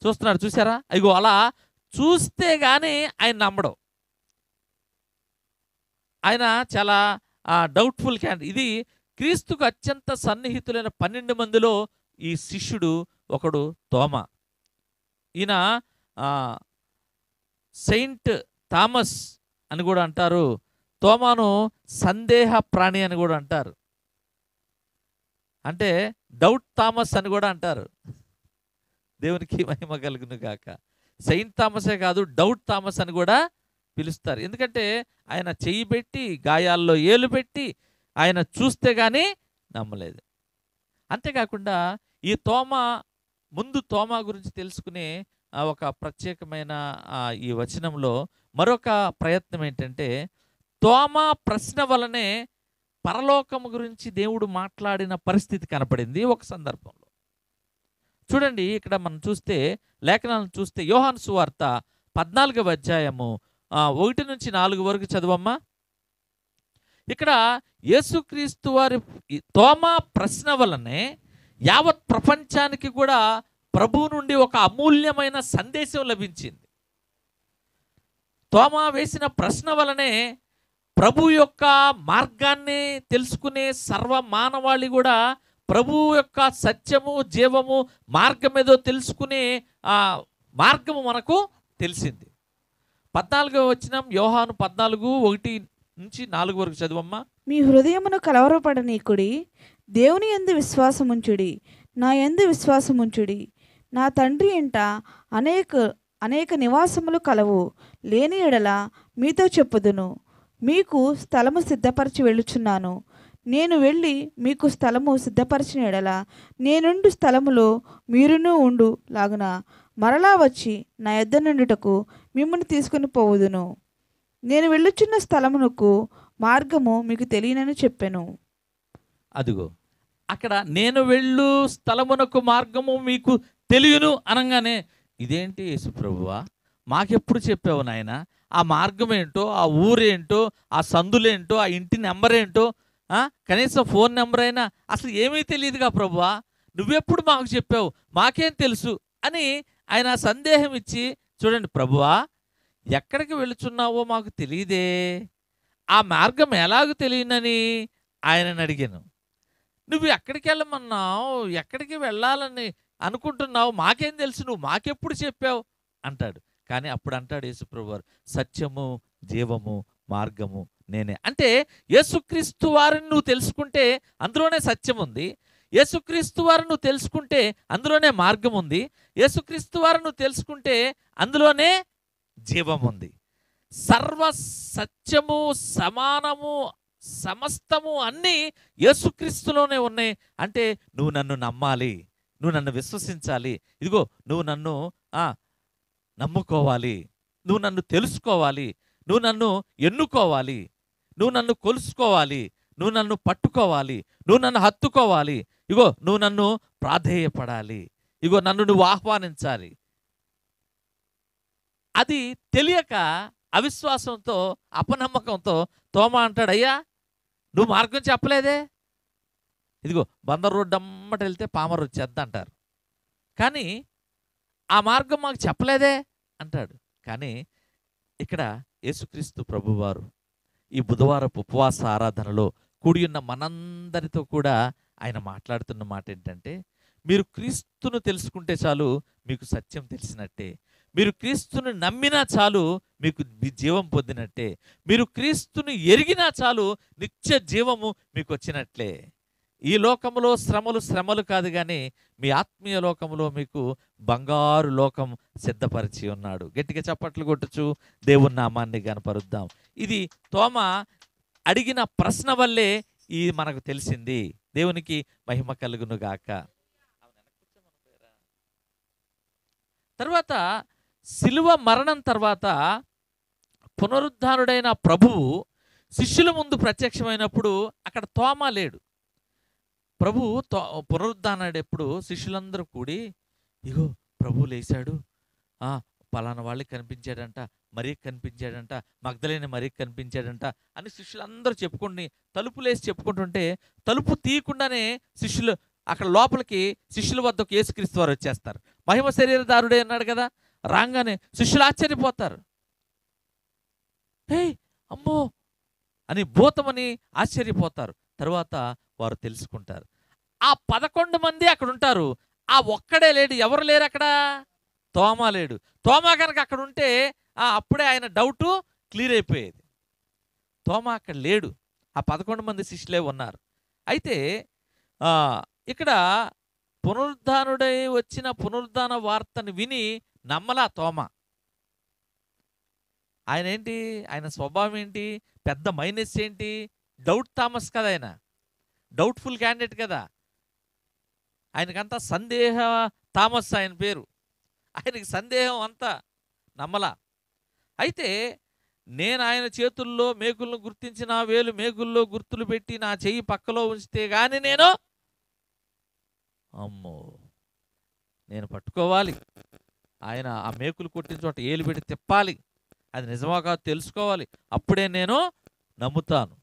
చూస్తున్నాడు, చూసారా, ఇగో అలా చూస్తే గానీ ఆయన నమ్మడం. ఆయన చాలా డౌట్ఫుల్ క్యాండిడేట్. ఇది క్రీస్తుకు అత్యంత సన్నిహితులైన 12 మందిలో ఈ శిష్యుడు ఒకడు తోమ. ఈయన సెయింట్ థామస్ అని కూడా అంటారు, తోమాను సందేహ ప్రాణి అని కూడా అంటారు, అంటే డౌట్ థామస్ అని కూడా అంటారు. దేవునికి మహిమ కలుగును గాక. సెయింట్ థామసే కాదు, డౌట్ థామస్ అని కూడా పిలుస్తారు. ఎందుకంటే ఆయన చెయ్యి పెట్టి గాయాల్లో ఏలు పెట్టి ఆయన చూస్తే కానీ నమ్మలేదు. అంతేకాకుండా ఈ తోమా గురించి తెలుసుకునే ఒక ప్రత్యేకమైన ఈ వచనంలో మరొక ప్రయత్నం ఏంటంటే, తోమా ప్రశ్న వలనే పరలోకము గురించి దేవుడు మాట్లాడిన పరిస్థితి కనపడింది ఒక సందర్భంలో. చూడండి, ఇక్కడ మనం చూస్తే, లేఖనాలను చూస్తే యోహాను సువార్త 14వ అధ్యాయము 1 నుంచి 4 వరకు చదువమ్మా. ఇక్కడ యేసుక్రీస్తు వారి తోమా ప్రశ్న వలనే యావత్ ప్రపంచానికి కూడా ప్రభువు నుండి ఒక అమూల్యమైన సందేశం లభించింది. తోమా వేసిన ప్రశ్న వలనే ప్రభు యొక్క మార్గాన్ని తెలుసుకునే సర్వ మానవాళి కూడా ప్రభువు యొక్క సత్యము, జీవము, మార్గం ఏదో తెలుసుకునే మార్గము మనకు తెలిసింది. 14వ వచనం యోహాను 14:1 నుంచి 4 వరకు చదువమ్మా. మీ హృదయమును కలవరపడనీకుడి, దేవుని యందు విశ్వాసముంచుడి, నా యందు విశ్వాసముంచుడి. నా తండ్రి ఇంట అనేక నివాసములు కలవు, లేని ఎడల మీతో చెప్పుదును. మీకు స్థలము సిద్ధపరచి వెళ్ళుచున్నాను. నేను వెళ్ళి మీకు స్థలము సిద్ధపరిచిన ఎడల నేనుండు స్థలములో మీరును ఉండు లాగున మరలా వచ్చి నా యొద్ద నుండుటకు మిమ్మల్ని తీసుకుని పోవుదును. నేను వెళ్ళుచున్న స్థలమునకు మార్గము మీకు తెలియనని చెప్పాను. అదిగో అక్కడ నేను వెళ్ళు స్థలమునకు మార్గము మీకు తెలియను అనగానే, ఇదేంటి యేసుప్రభువా, మాకెప్పుడు చెప్పావు నాయన? ఆ మార్గం ఏంటో, ఆ ఊరేంటో, ఆ సందులేంటో, ఆ ఇంటి నెంబర్ ఏంటో, కనీసం ఫోన్ నెంబర్ అయినా అసలు ఏమీ తెలియదుగా ప్రభువా, నువ్వెప్పుడు మాకు చెప్పావు, మాకేం తెలుసు అని ఆయన సందేహం ఇచ్చి, చూడండి ప్రభువా, ఎక్కడికి వెళుచున్నావో మాకు తెలియదే, ఆ మార్గం ఎలాగో తెలియనని ఆయనని అడిగాను. నువ్వు ఎక్కడికి వెళ్ళమన్నావు, ఎక్కడికి వెళ్ళాలని అనుకుంటున్నావు, మాకేం తెలుసు, నువ్వు మాకెప్పుడు చెప్పావు అంటాడు. కానీ అప్పుడు అంటాడు యేసుప్రభువారు, సత్యము, జీవము, మార్గము నేనే. అంటే యేసుక్రీస్తు వారిని నువ్వు తెలుసుకుంటే అందులోనే సత్యం ఉంది, యేసుక్రీస్తు వారిని నువ్వు తెలుసుకుంటే అందులోనే మార్గం ఉంది, యేసుక్రీస్తు వారిని నువ్వు తెలుసుకుంటే అందులోనే జీవం ఉంది. సర్వ సత్యము, సమానము, సమస్తము అన్నీ యేసుక్రీస్తులోనే ఉన్నాయి. అంటే నువ్వు నన్ను నమ్మాలి, నువ్వు నన్ను విశ్వసించాలి, ఇదిగో నువ్వు నన్ను నమ్ముకోవాలి, నువ్వు నన్ను తెలుసుకోవాలి, నువ్వు నన్ను ఎన్నుకోవాలి, నువ్వు నన్ను కొలుసుకోవాలి, నువ్వు నన్ను పట్టుకోవాలి, నువ్వు నన్ను హత్తుకోవాలి, ఇగో నువ్వు నన్ను ప్రాధేయపడాలి, ఇగో నన్ను నువ్వు ఆహ్వానించాలి. అది తెలియక అవిశ్వాసంతో, అపనమ్మకంతో తోమా అంటాడు, అయ్యా నువ్వు మార్గం చెప్పలేదే, ఇదిగో బందర్ రోడ్డు అమ్మట వెళ్తే పామర్ వచ్చేద్ది అంటారు, కానీ ఆ మార్గం మాకు చెప్పలేదే అంటాడు. కానీ ఇక్కడ యేసుక్రీస్తు ప్రభువారు ఈ బుధవారపు ఉపవాస ఆరాధనలో కూడి ఉన్న మనందరితో కూడా ఆయన మాట్లాడుతున్న మాట ఏంటంటే, మీరు క్రీస్తును తెలుసుకుంటే చాలు మీకు సత్యం తెలిసినట్టే, మీరు క్రీస్తును నమ్మినా చాలు మీకు జీవం పొందినట్టే, మీరు క్రీస్తును ఎరిగినా చాలు నిత్య జీవము మీకు వచ్చినట్లే. ఈ లోకంలో శ్రమలు కాదు, కానీ మీ ఆత్మీయ లోకంలో మీకు బంగారు లోకం సిద్ధపరిచి ఉన్నాడు. గట్టిగా చప్పట్లు కొట్టచ్చు, దేవుని నామాన్ని గనపరుద్దాం. ఇది తోమా అడిగిన ప్రశ్న వల్లే ఈ మనకు తెలిసింది. దేవునికి మహిమ కలుగును గాక. తర్వాత శిలువ మరణం తర్వాత పునరుద్ధానుడైన ప్రభువు శిష్యుల ముందు ప్రత్యక్షమైనప్పుడు అక్కడ తోమా లేడు. ప్రభు పునరుద్ధానుడెప్పుడు శిష్యులందరూ కూడి, ఇగో ప్రభు లేచాడు, పలానా వాళ్ళకి కనిపించాడంట, మరీ కనిపించాడంట, మగ్దలేని మరీ కనిపించాడంట అని శిష్యులందరూ చెప్పుకుని తలుపులేసి చెప్పుకుంటుంటే, తలుపు తీయకుండానే శిష్యులు అక్కడ లోపలికి శిష్యుల వద్దకు యేసుక్రీస్తు వారు వచ్చేస్తారు. మహిమ శరీరధారుడే అన్నాడు కదా, రాగానే శిష్యులు ఆశ్చర్యపోతారు. హే అమ్మో అని, భూతమని ఆశ్చర్యపోతారు. తర్వాత వారు తెలుసుకుంటారు, ఆ 11 మంది అక్కడ ఉంటారు, ఆ ఒక్కడే లేడు. ఎవరు లేరు అక్కడ? తోమా లేడు. తోమా కనుక అక్కడ ఉంటే అప్పుడే ఆయన డౌటు క్లియర్ అయిపోయేది. తోమా అక్కడ లేడు, ఆ 11 మంది శిష్యులే ఉన్నారు. అయితే ఇక్కడ పునరుద్ధానుడై వచ్చిన పునరుద్ధాన వార్తను విని నమ్మలా తోమా. ఆయన ఏంటి, ఆయన స్వభావం ఏంటి, పెద్ద మైనస్ ఏంటి, డౌట్ థామస్ కదా, ఆయన డౌట్ఫుల్ క్యాండిడేట్ కదా, ఆయనకంతా సందేహ థామస్ ఆయన పేరు, ఆయనకి సందేహం అంతా, నమ్మలా. అయితే నేను ఆయన చేతుల్లో మేకులను గుర్తించి నా వేలు మేకుల్లో గుర్తులు పెట్టి నా చెయ్యి పక్కలో ఉంచితే గాని నేను అమ్మో నేను పట్టుకోవాలి, ఆయన ఆ మేకులు కొట్టిన చోట ఏలు పెట్టి తిప్పాలి, అది నిజమా కాదు తెలుసుకోవాలి, అప్పుడే నేను నమ్ముతాను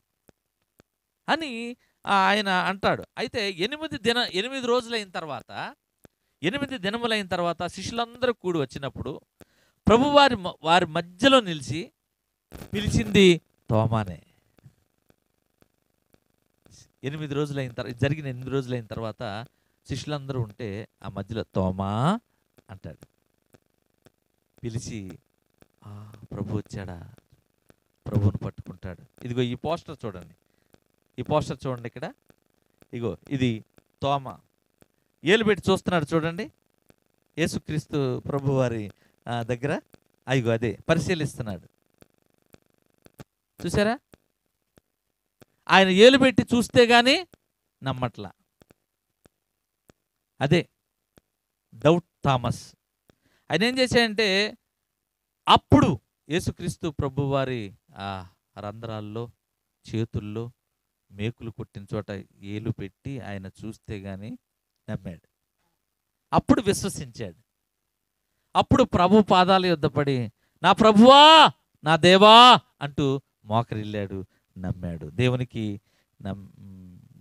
అని ఆయన అంటాడు. అయితే 8 రోజులైన తర్వాత, 8 దినములైన తర్వాత శిష్యులందరూ కూడి వచ్చినప్పుడు ప్రభు వారి మధ్యలో నిలిచి పిలిచింది తోమానే. 8 రోజులైన తర్వాత, జరిగిన 8 రోజులైన తర్వాత శిష్యులందరూ ఉంటే ఆ మధ్యలో తోమా అంటాడు. పిలిచి ప్రభు వచ్చాడా, ప్రభువును పట్టుకుంటాడు. ఇదిగో ఈ పోస్టర్ చూడండి, ఈ పోస్టర్ చూడండి ఇక్కడ, ఇగో ఇది తోమా ఏలు పెట్టి చూస్తున్నాడు చూడండి, యేసుక్రీస్తు ప్రభు వారి దగ్గర, అయ్యో అదే పరిశీలిస్తున్నాడు, చూసారా? ఆయన ఏలు పెట్టి చూస్తే గాని నమ్మట్లా, అదే డౌట్ థామస్. ఆయన ఏం చేశాడంటే, అప్పుడు యేసుక్రీస్తు ప్రభు వారి రంధ్రాల్లో చేతుల్లో మేకులు కొట్టిన చోట ఏలు పెట్టి ఆయన చూస్తే గాని నమ్మాడు. అప్పుడు విశ్వసించాడు. అప్పుడు ప్రభు పాదాల యొద్ద పడి నా ప్రభువా నా దేవా అంటూ మోకరిల్లాడు, నమ్మాడు. దేవునికి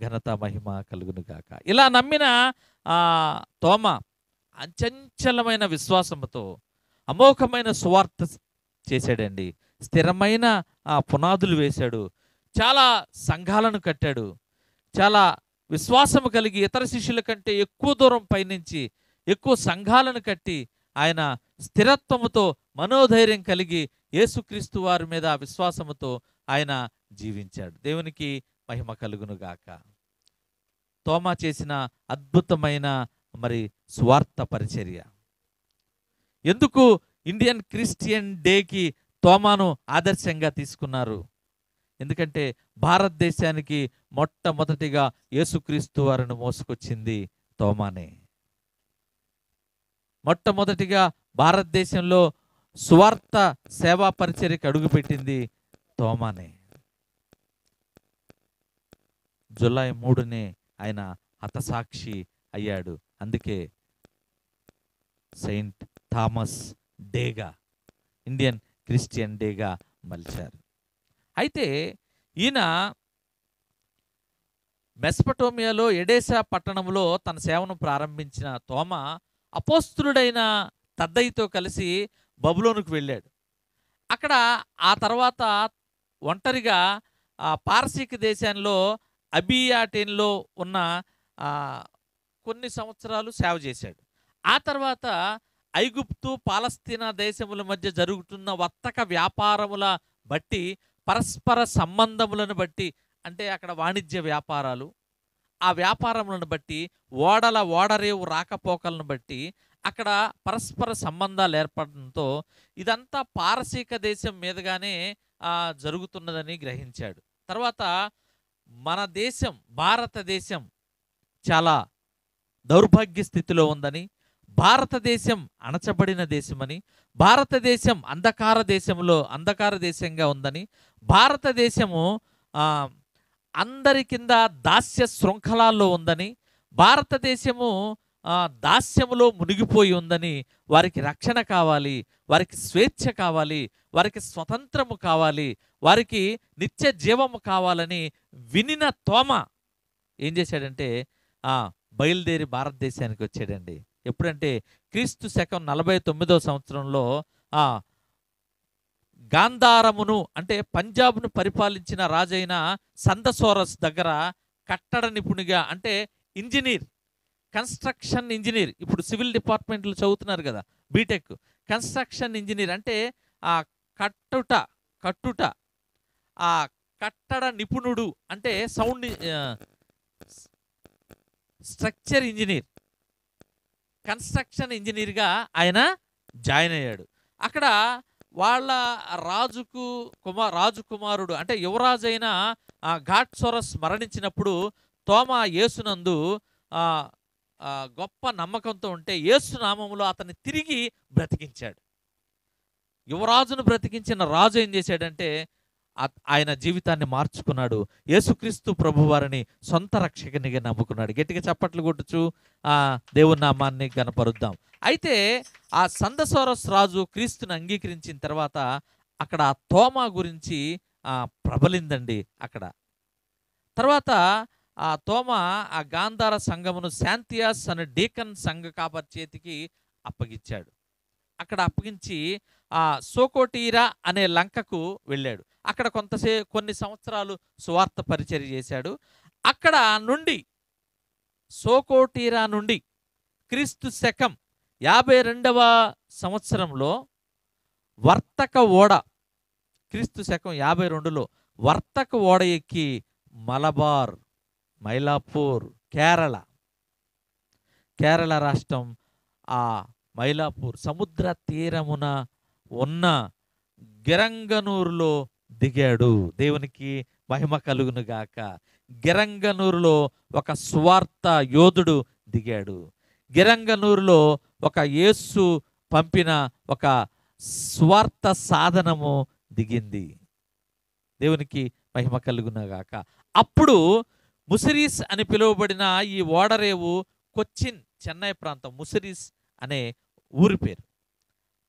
ఘనత మహిమ కలుగును గాక. ఇలా నమ్మిన తోమా అచంచలమైన విశ్వాసంతో అమోఘమైన సువార్త చేశాడండి. స్థిరమైన పునాదులు వేశాడు, చాలా సంఘాలను కట్టాడు, చాలా విశ్వాసము కలిగి ఇతర శిష్యుల కంటే ఎక్కువ దూరం పయనించి ఎక్కువ సంఘాలను కట్టి ఆయన స్థిరత్వముతో మనోధైర్యం కలిగి యేసుక్రీస్తు వారి మీద విశ్వాసముతో ఆయన జీవించాడు. దేవునికి మహిమ కలుగునుగాక. తోమా చేసిన అద్భుతమైన స్వార్థ పరిచర్య. ఎందుకు ఇండియన్ క్రిస్టియన్ డేకి తోమాను ఆదర్శంగా తీసుకున్నారు? ఎందుకంటే భారతదేశానికి మొట్టమొదటిగా యేసుక్రీస్తు వారిని మోసుకొచ్చింది తోమానే. మొట్టమొదటిగా భారతదేశంలో స్వార్థ సేవా పరిచర్యకు అడుగుపెట్టింది తోమానే. జూలై 3నే ఆయన హతసాక్షి అయ్యాడు. అందుకే సెయింట్ థామస్ డేగా, ఇండియన్ క్రిస్టియన్ డేగా మలిచారు. అయితే ఈయన మెస్పటోమియాలో ఎడేసా పట్టణంలో తన సేవను ప్రారంభించిన తోమా అపోస్తులుడైన తద్దయితో కలిసి బబులోనుకు వెళ్ళాడు. అక్కడ ఆ తర్వాత ఒంటరిగా పారసీక దేశంలో అబియాటేన్లో ఉన్న కొన్ని సంవత్సరాలు సేవ చేశాడు. ఆ తర్వాత ఐగుప్తు పాలస్తీనా దేశముల మధ్య జరుగుతున్న వర్తక వ్యాపారముల బట్టి, పరస్పర సంబంధములను బట్టి, అంటే అక్కడ వాణిజ్య వ్యాపారాలు, ఆ వ్యాపారములను బట్టి, ఓడరేవు రాకపోకలను బట్టి అక్కడ పరస్పర సంబంధాలు ఏర్పడడంతో ఇదంతా పారసీక దేశం మీదుగానే జరుగుతున్నదని గ్రహించాడు. తర్వాత మన దేశం భారతదేశం చాలా దౌర్భాగ్య స్థితిలో ఉందని, భారతదేశం అణచబడిన దేశమని, భారతదేశం అంధకార దేశంగా ఉందని, భారతదేశము అందరి కింద దాస్య శృంఖలాల్లో ఉందని, భారతదేశము దాస్యములో మునిగిపోయి ఉందని, వారికి రక్షణ కావాలి, వారికి స్వేచ్ఛ కావాలి, వారికి స్వతంత్రము కావాలి, వారికి నిత్య జీవము కావాలని వినిన తోమా ఏం చేశాడంటే బయలుదేరి భారతదేశానికి వచ్చాడండి. ఎప్పుడంటే క్రీస్తు శకం 49వ సంవత్సరంలో గాంధారమును అంటే పంజాబ్ను పరిపాలించిన రాజైన సందసోరస్ దగ్గర కట్టడ నిపుణుడిగా, అంటే ఇంజనీర్, కన్స్ట్రక్షన్ ఇంజనీర్, ఇప్పుడు సివిల్ డిపార్ట్మెంట్లో చదువుతున్నారు కదా బీటెక్, కన్స్ట్రక్షన్ ఇంజనీర్ అంటే కట్టుట ఆ కట్టడ నిపుణుడు అంటే స్ట్రక్చర్ ఇంజనీర్, కన్స్ట్రక్షన్ ఇంజనీర్గా ఆయన జాయిన్ అయ్యాడు. అక్కడ వాళ్ళ రాజు కుమారుడు అంటే యువరాజు అయిన ఘాట్సోరస్ మరణించినప్పుడు తోమా యేసునందు గొప్ప నమ్మకంతో ఉంటే యేసు నామములో అతన్ని తిరిగి బ్రతికించాడు. యువరాజును బ్రతికించిన రాజు ఏం చేశాడంటే ఆయన జీవితాన్ని మార్చుకున్నాడు. యేసుక్రీస్తు ప్రభువారిని సొంత రక్షకునిగా నమ్ముకున్నాడు. గట్టిగా చప్పట్లు కొట్టుచు దేవుని నామాన్ని గనపరుద్దాం. అయితే ఆ సందసోరస్ రాజు క్రీస్తుని అంగీకరించిన తర్వాత అక్కడ తోమా గురించి ప్రబలిందండి. అక్కడ తర్వాత ఆ తోమా ఆ గాంధార సంఘమును శాంతియాస్ అనే డీకన్ సంఘ కాపరి చేతికి అప్పగించాడు. అక్కడ అప్పగించి సోకోటీరా అనే లంకకు వెళ్ళాడు. అక్కడ కొన్ని సంవత్సరాలు సువార్త పరిచర్య చేశాడు. అక్కడ నుండి సోకోటీరా నుండి క్రీస్తు శకం 52వ సంవత్సరంలో వర్తక ఓడ, క్రీస్తు శకం 52లో వర్తక ఓడ ఎక్కి మైలాపూర్ కేరళ రాష్ట్రం మైలాపూర్ సముద్ర తీరమున ఉన్న గిరంగనూరులో దిగాడు. దేవునికి మహిమ కలుగునుగాక. గిరంగనూరులో ఒక స్వార్థ యోధుడు దిగాడు. గిరంగనూరులో ఒక యేసు పంపిన ఒక స్వార్థ సాధనము దిగింది. దేవునికి మహిమ కలుగునుగాక. అప్పుడు ముసిరీస్ అని పిలువబడిన ఈ ఓడరేవు కొచ్చిన్, చెన్నై ప్రాంతం, ముసిరీస్ అనే ఊరి పేరు.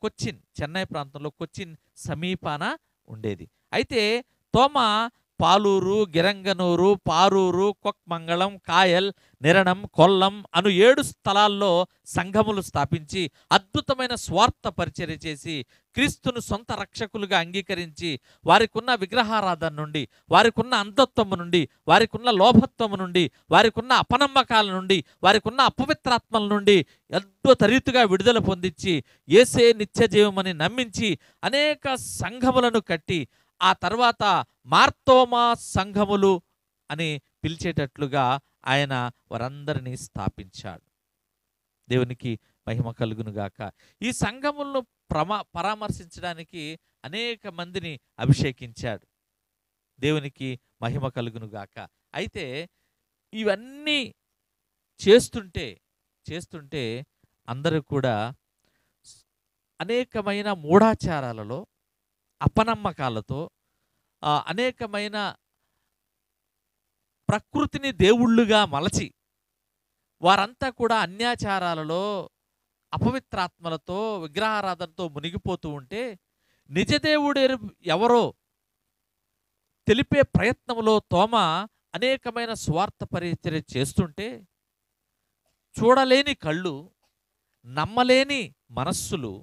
కొచ్చిన్, చెన్నై ప్రాంతంలో కొచ్చిన్ సమీపాన ఉండేది. అయితే తోమా పాలూరు, గిరంగనూరు, పారూరు, కొక్మంగళం, కాయల్, నిరణం, కొల్లం అను 7 స్థలాల్లో సంఘములు స్థాపించి అద్భుతమైన స్వార్థ పరిచర్య చేసి క్రీస్తును సొంత రక్షకులుగా అంగీకరించి వారికున్న విగ్రహారాధన నుండి, వారికున్న అంధత్వము నుండి, వారికున్న లోభత్వము నుండి, వారికున్న అపనమ్మకాల నుండి, వారికున్న అపవిత్రాత్మల నుండి అద్భుత రీతిగా విడుదల పొందించి యేసే నిత్యజీవమని నమ్మించి అనేక సంఘములను కట్టి ఆ తర్వాత మార్తోమా సంఘములు అని పిలిచేటట్లుగా ఆయన వారందరినీ స్థాపించాడు. దేవునికి మహిమ కలుగునుగాక. ఈ సంఘములను పరామర్శించడానికి అనేక మందిని అభిషేకించాడు. దేవునికి మహిమ కలుగునుగాక. అయితే ఇవన్నీ చేస్తుంటే అందరూ కూడా అనేకమైన మూఢాచారాలలో, అపనమ్మకాలతో, అనేకమైన ప్రకృతిని దేవుళ్ళుగా మలచి వారంతా కూడా అన్యాచారాలలో, అపవిత్రాత్మలతో, విగ్రహారాధనతో మునిగిపోతూ ఉంటే నిజదేవుడు ఎవరో తెలిపే ప్రయత్నంలో తోమ అనేకమైన స్వార్థ పరిచర్య చేస్తుంటే చూడలేని కళ్ళు, నమ్మలేని మనస్సులు,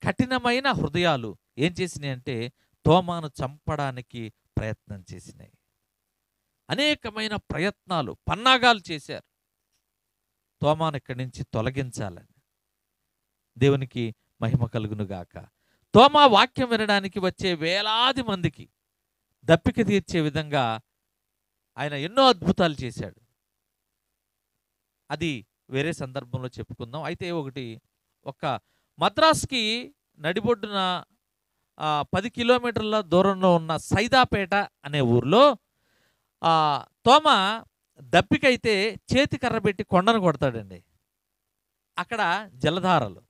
కఠినమైన హృదయాలు ఏం చేసినాయి అంటే తోమాను చంపడానికి ప్రయత్నం చేసినాయి. అనేకమైన ప్రయత్నాలు, పన్నాగాలు చేశారు తోమాను ఇక్కడి నుంచి తొలగించాలని. దేవునికి మహిమ కలుగునుగాక. తోమా వాక్యం వినడానికి వచ్చే వేలాది మందికి దప్పిక తీర్చే విధంగా ఆయన ఎన్నో అద్భుతాలు చేశాడు. అది వేరే సందర్భంలో చెప్పుకుందాం. అయితే ఒక మద్రాస్కి నడిబొడ్డున 10 కిలోమీటర్ల దూరంలో ఉన్న సైదాపేట అనే ఊర్లో తోమ దప్పికైతే చేతి కర్ర పెట్టి కొండను కొడతాడండి. అక్కడ జలధారలు,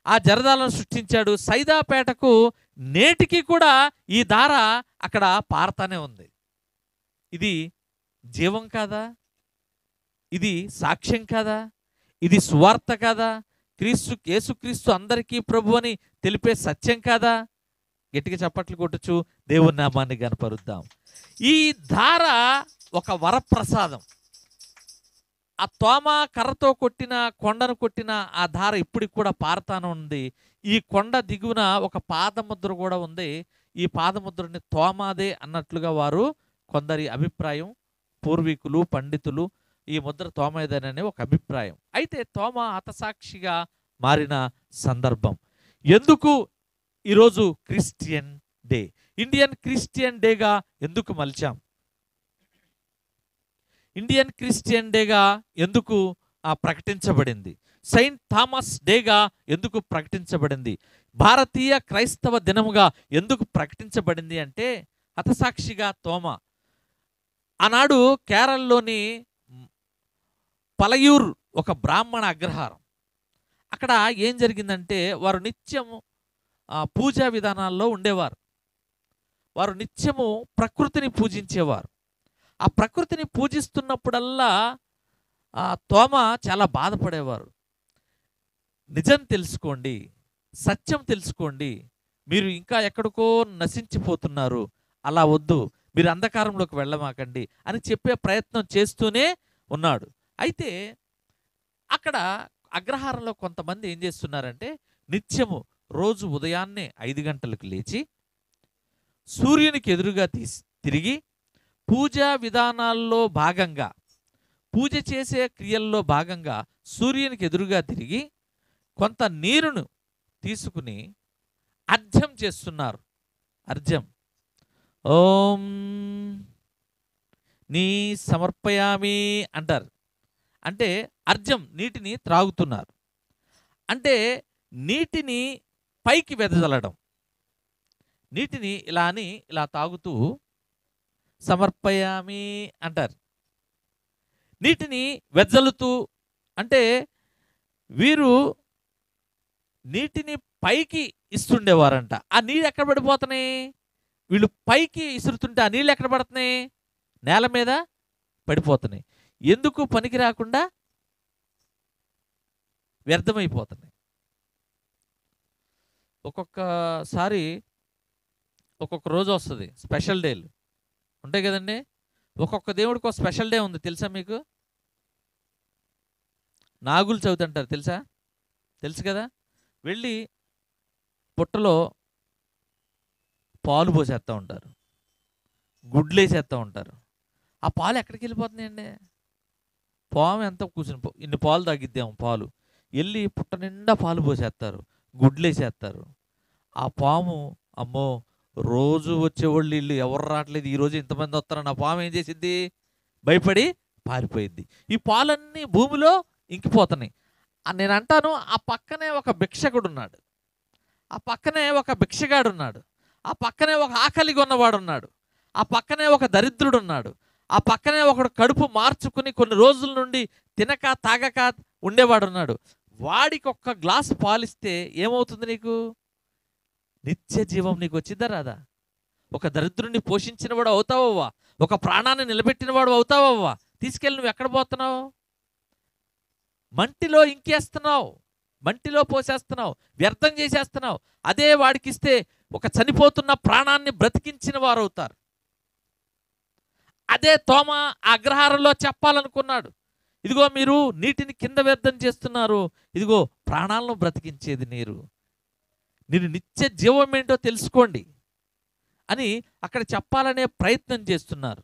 ఆ జలధారలను సృష్టించాడు. సైదాపేటకు నేటికి కూడా ఈ ధార అక్కడ పారతానే ఉంది. ఇది జీవం కాదా? ఇది సాక్ష్యం కాదా? ఇది సువార్త కాదా? యేసుక్రీస్తు అందరికీ ప్రభు అని తెలిపే సత్యం కాదా? గట్టిగా చప్పట్లు కొట్టచ్చు, దేవుని నామాన్ని గనపరుద్దాం. ఈ ధార ఒక వరప్రసాదం. ఆ తోమ కర్రతో కొట్టిన, కొండను కొట్టిన ఆ ధార ఇప్పటికి కూడా పారతానే ఉంది. ఈ కొండ దిగువన ఒక పాదముద్ర కూడా ఉంది. ఈ పాదముద్రని తోమాదే అన్నట్లుగా వారు కొందరి అభిప్రాయం. పూర్వీకులు, పండితులు ఈ ముద్ర తోమేదననే ఒక అభిప్రాయం. అయితే తోమ హతసాక్షిగా మారిన సందర్భం. ఎందుకు ఈరోజు క్రిస్టియన్ డే, ఇండియన్ క్రిస్టియన్ డేగా ఎందుకు మలిచాం? ఇండియన్ క్రిస్టియన్ డేగా ఎందుకు ప్రకటించబడింది? సెయింట్ థామస్ డేగా ఎందుకు ప్రకటించబడింది? భారతీయ క్రైస్తవ దినముగా ఎందుకు ప్రకటించబడింది అంటే హతసాక్షిగా తోమ. ఆనాడు కేరళలోని పలయూర్ ఒక బ్రాహ్మణ అగ్రహారం. అక్కడ ఏం జరిగిందంటే వారు నిత్యము పూజా విధానాల్లో ఉండేవారు. వారు నిత్యము ప్రకృతిని పూజించేవారు. ఆ ప్రకృతిని పూజిస్తున్నప్పుడల్లా తోమ చాలా బాధపడేవారు. నిజం తెలుసుకోండి, సత్యం తెలుసుకోండి, మీరు ఇంకా ఎక్కడికో నశించిపోతున్నారు, అలా వద్దు, మీరు అంధకారంలోకి వెళ్ళమాకండి అని చెప్పే ప్రయత్నం చేస్తూనే ఉన్నాడు. అయితే అక్కడ అగ్రహారంలో కొంతమంది ఏం చేస్తున్నారంటే నిత్యము రోజు ఉదయాన్నే 5 గంటలకు లేచి సూర్యునికి ఎదురుగా తిరిగి పూజా విధానాల్లో భాగంగా, పూజ చేసే క్రియల్లో భాగంగా సూర్యునికి ఎదురుగా తిరిగి కొంత నీరును తీసుకుని అర్ఘ్యం చేస్తున్నారు. అర్ఘ్యం, ఓం నీ సమర్పయామి అంటారు. అంటే అర్ఘ్యం, నీటిని త్రాగుతున్నారు. అంటే నీటిని పైకి వెదజల్లడం. నీటిని ఇలా తాగుతూ సమర్పయామి అంటారు. నీటిని వెదజల్లుతూ, అంటే వీరు నీటిని పైకి ఇస్తుండేవారంట. ఆ నీళ్ళు ఎక్కడ పడిపోతున్నాయి? వీళ్ళు పైకి ఇసురుతుంటే ఆ నీళ్ళు ఎక్కడ పడుతున్నాయి? నేల మీద పడిపోతున్నాయి. ఎందుకు పనికి రాకుండా వ్యర్థమైపోతున్నాయి. ఒక్కొక్కసారి ఒక్కొక్క రోజు వస్తుంది, స్పెషల్ డేలు ఉంటాయి కదండి. ఒక్కొక్క దేవుడికి ఒక స్పెషల్ డే ఉంది, తెలుసా మీకు? నాగుల చవితి అంటారు, తెలుసా? తెలుసు కదా. వెళ్ళి పుట్టలో పాలు పోసేస్తూ ఉంటారు, గుడ్లు వేసేస్తూ ఉంటారు. ఆ పాలు ఎక్కడికి వెళ్ళిపోతున్నాయండి? పాము ఎంత కూర్చుని ఇన్ని పాలు తగ్గిద్దాము, పాలు వెళ్ళి పుట్ట నిండా పాలు పోసేస్తారు, గుడ్లు వేసేస్తారు. ఆ పాము అమ్మో, రోజు వచ్చేవాళ్ళు వీళ్ళు ఎవరు రావట్లేదు, ఈరోజు ఇంతమంది వస్తారు, నా పాము ఏం చేసిద్ది? భయపడి పారిపోయిద్ది. ఈ పాలన్నీ భూమిలో ఇంకిపోతున్నాయి. నేను అంటాను, ఆ పక్కనే ఒక భిక్షకుడు ఉన్నాడు, ఆ పక్కనే ఒక భిక్షగాడు ఉన్నాడు, ఆ పక్కనే ఒక ఆకలిగా ఉన్నవాడు ఉన్నాడు, ఆ పక్కనే ఒక దరిద్రుడు ఉన్నాడు, ఆ పక్కనే ఒకడు కడుపు మార్చుకుని కొన్ని రోజుల నుండి తినక తాగక ఉండేవాడు ఉన్నాడు. వాడికి ఒక్క గ్లాసు పాలిస్తే ఏమవుతుంది నీకు? నిత్య జీవం నీకు వచ్చిద్దా రాదా? ఒక దరిద్రుడిని పోషించిన వాడు అవుతావవ్వా, ఒక ప్రాణాన్ని నిలబెట్టిన వాడు అవుతావవ్వా. తీసుకెళ్ళి నువ్వు ఎక్కడ పోతున్నావు? మంటిలో ఇంకేస్తున్నావు, మంటిలో పోసేస్తున్నావు, వ్యర్థం చేసేస్తున్నావు. అదే వాడికి ఇస్తే ఒక చనిపోతున్న ప్రాణాన్ని బ్రతికించిన వారు అవుతారు. అదే తోమ అగ్రహారంలో చెప్పాలనుకున్నాడు, ఇదిగో మీరు నీటిని కింద వ్యర్థం చేస్తున్నారు, ఇదిగో ప్రాణాలను బ్రతికించేది నీరు, మీరు నిత్య జీవం ఏంటో తెలుసుకోండి అని అక్కడ చెప్పాలనే ప్రయత్నం చేస్తున్నారు.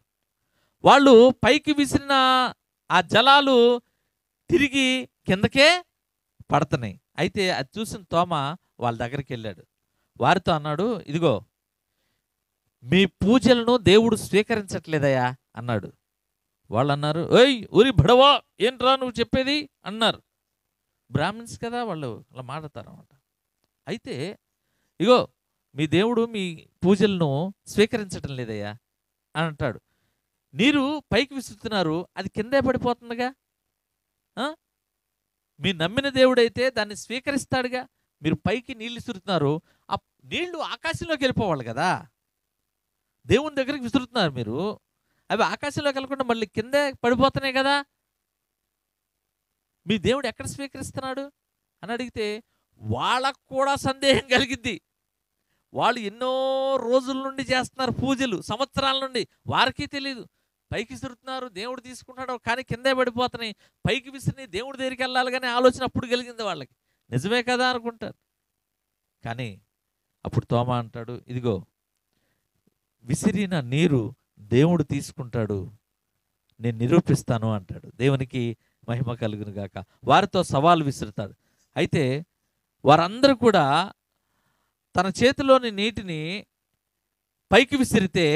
వాళ్ళు పైకి విసిరిన ఆ జలాలు తిరిగి కిందకే పడుతున్నాయి. అయితే అది చూసిన తోమ వాళ్ళ దగ్గరికి వెళ్ళాడు, వారితో అన్నాడు, ఇదిగో మీ పూజలను దేవుడు స్వీకరించట్లేదయా అన్నాడు. వాళ్ళు అన్నారు, ఓయ్ ఊరి బడవా, ఏంట్రా నువ్వు చెప్పేది అన్నారు. బ్రాహ్మిన్స్ కదా, వాళ్ళు అలా మాట్లాడతారు అన్నమాట. అయితే ఇగో మీ దేవుడు మీ పూజలను స్వీకరించటం లేదయ్యా అని అంటాడు. నీరు పైకి విసురుతున్నారు, అది కిందే పడిపోతుందిగా. మీరు నమ్మిన దేవుడైతే దాన్ని స్వీకరిస్తాడుగా. మీరు పైకి నీళ్ళు విసురుతున్నారు, ఆ నీళ్లు ఆకాశంలోకి వెళ్ళిపోవాలి కదా. దేవుని దగ్గరికి విసురుతున్నారు మీరు, అవి ఆకాశంలోకి వెళ్ళకుండా మళ్ళీ కిందే పడిపోతున్నాయి కదా. మీ దేవుడు ఎక్కడ స్వీకరిస్తున్నాడు అని అడిగితే వాళ్ళకు కూడా సందేహం కలిగిద్ది. వాళ్ళు ఎన్నో రోజుల నుండి చేస్తున్నారు పూజలు, సంవత్సరాల నుండి, వారికి తెలియదు. పైకి విసురుతున్నారు, దేవుడు తీసుకుంటాడు, కానీ కిందే పడిపోతున్నాయి. పైకి విసిరి దేవుడి దగ్గరికి వెళ్ళాలి కానీ ఆలోచన అప్పుడు కలిగింది వాళ్ళకి. నిజమే కదా అనుకుంటారు. కానీ అప్పుడు తోమ అంటాడు, ఇదిగో విసిరిన నీరు దేవుడు తీసుకుంటాడు, నేను నిరూపిస్తాను అంటాడు. దేవునికి మహిమ కలుగును గాక. వారితో సవాలు విసురుతాడు. అయితే వారందరూ కూడా తన చేతిలోని నీటిని పైకి విసిరితే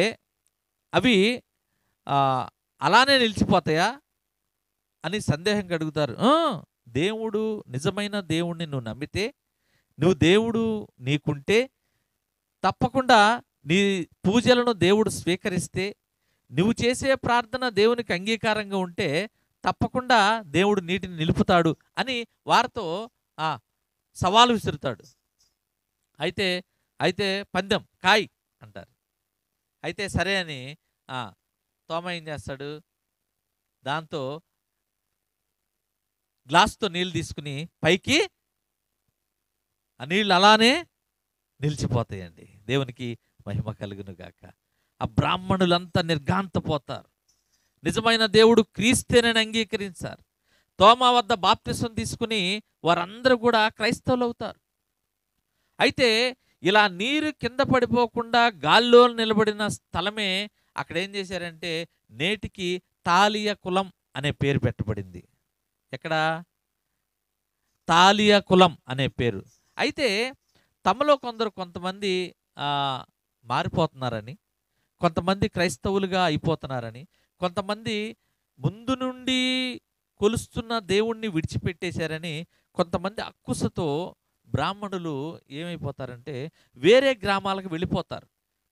అవి అలానే నిలిచిపోతాయా అని సందేహం కలుగుతారు. దేవుడు, నిజమైన దేవుణ్ణి నువ్వు నమ్మితే, నువ్వు దేవుడు నీకుంటే, తప్పకుండా నీ పూజలను దేవుడు స్వీకరిస్తే, నువ్వు చేసే ప్రార్థన దేవునికి అంగీకారంగా ఉంటే తప్పకుండా దేవుడు నీటిని నిలుపుతాడు అని వారితో సవాలు విసురుతాడు. అయితే పందెం కాయ్ అంటారు. అయితే సరే అని తోమ ఏం చేస్తాడు, దాంతో గ్లాస్తో నీళ్ళు తీసుకుని పైకి ఆ నీళ్ళు అలానే నిలిచిపోతాయండి. దేవునికి మహిమ కలుగును గాక. ఆ బ్రాహ్మణులంతా నిర్ఘాంతపోతారు. నిజమైన దేవుడు క్రీస్తేనని అంగీకరించారు. తోమా వద్ద బాప్తిసం తీసుకుని వారందరూ కూడా క్రైస్తవులు అవుతారు. అయితే ఇలా నీరు కింద పడిపోకుండా గాల్లో నిలబడిన స్థలమే అక్కడ ఏం చేశారంటే నేటికి తాలియ కులం అనే పేరు పెట్టబడింది. ఎక్కడ? తాలియ కులం అనే పేరు. అయితే తమలో కొంతమంది మారిపోతున్నారని, కొంతమంది క్రైస్తవులుగా అయిపోతున్నారని, కొంతమంది ముందు నుండి కొలుస్తున్న దేవుణ్ణి విడిచిపెట్టేశారని, కొంతమంది అక్కుసతో బ్రాహ్మణులు ఏమైపోతారంటే వేరే గ్రామాలకు వెళ్ళిపోతారు.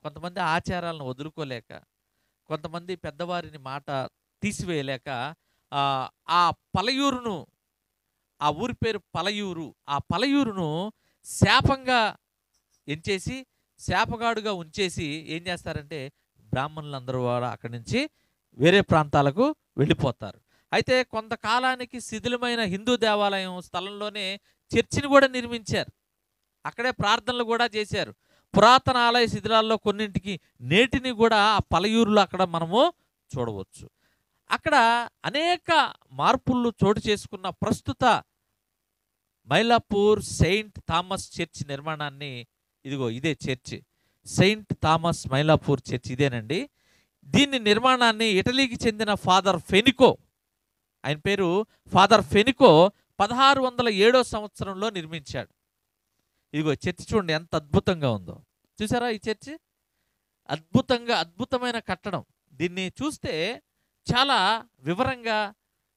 కొంతమంది ఆచారాలను వదులుకోలేక, కొంతమంది పెద్దవారిని మాట తీసివేయలేక ఆ పలయూరును, ఆ ఊరి పేరు పలయూరు, ఆ పలయూరును శాపంగా ఎంచేసి, శాపగాడుగా ఉంచేసి ఏం చేస్తారంటే బ్రాహ్మణులందరూ కూడా అక్కడి నుంచి వేరే ప్రాంతాలకు వెళ్ళిపోతారు. అయితే కొంతకాలానికి శిథిలమైన హిందూ దేవాలయం స్థలంలోనే చర్చిని కూడా నిర్మించారు. అక్కడే ప్రార్థనలు కూడా చేశారు. పురాతన ఆలయ శిథిలాల్లో కొన్నింటికి నేటిని కూడా ఆ పలయూరులో అక్కడ మనము చూడవచ్చు. అక్కడ అనేక మార్పులు చోటు చేసుకున్న ప్రస్తుత మైలాపూర్ సెయింట్ థామస్ చర్చ్ నిర్మాణాన్ని, ఇదిగో ఇదే church, Saint Thomas Mylapore church ఇదేనండి. దీన్ని నిర్మాణాన్ని ఇటలీకి చెందిన ఫాదర్ ఫెనికో, ఆయన పేరు ఫాదర్ ఫెనికో, 1607 సంవత్సరంలో నిర్మించాడు. ఇదిగో చర్చ్ చూడండి ఎంత అద్భుతంగా ఉందో. చూసారా ఈ చర్చ్? అద్భుతమైన కట్టడం. దీన్ని చూస్తే చాలా వివరంగా,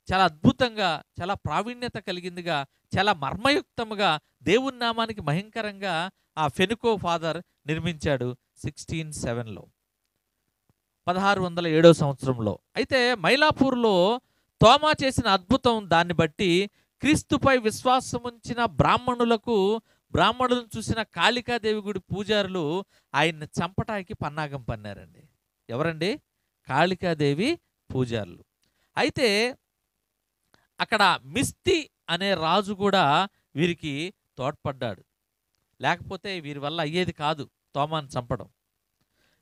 చాలా అద్భుతంగా, చాలా ప్రావీణ్యత కలిగిందిగా, చాలా మర్మయుక్తముగా, దేవుని నామానికి భయంకరంగా ఆ ఫెనికో ఫాదర్ నిర్మించాడు 1607లో, 1607 సంవత్సరంలో. అయితే మైలాపూర్లో తోమా చేసిన అద్భుతం దాన్ని బట్టి క్రీస్తుపై విశ్వాసముంచిన బ్రాహ్మణులను చూసిన కాళికాదేవి గుడి పూజారులు ఆయన్ని చంపటానికి పన్నాగం పన్నారండి. ఎవరండి? కాళికాదేవి పూజారులు. అయితే అక్కడ మిస్తి అనే రాజు కూడా వీరికి తోడ్పడ్డాడు. లేకపోతే వీరి వల్ల అయ్యేది కాదు తోమాను చంపడం.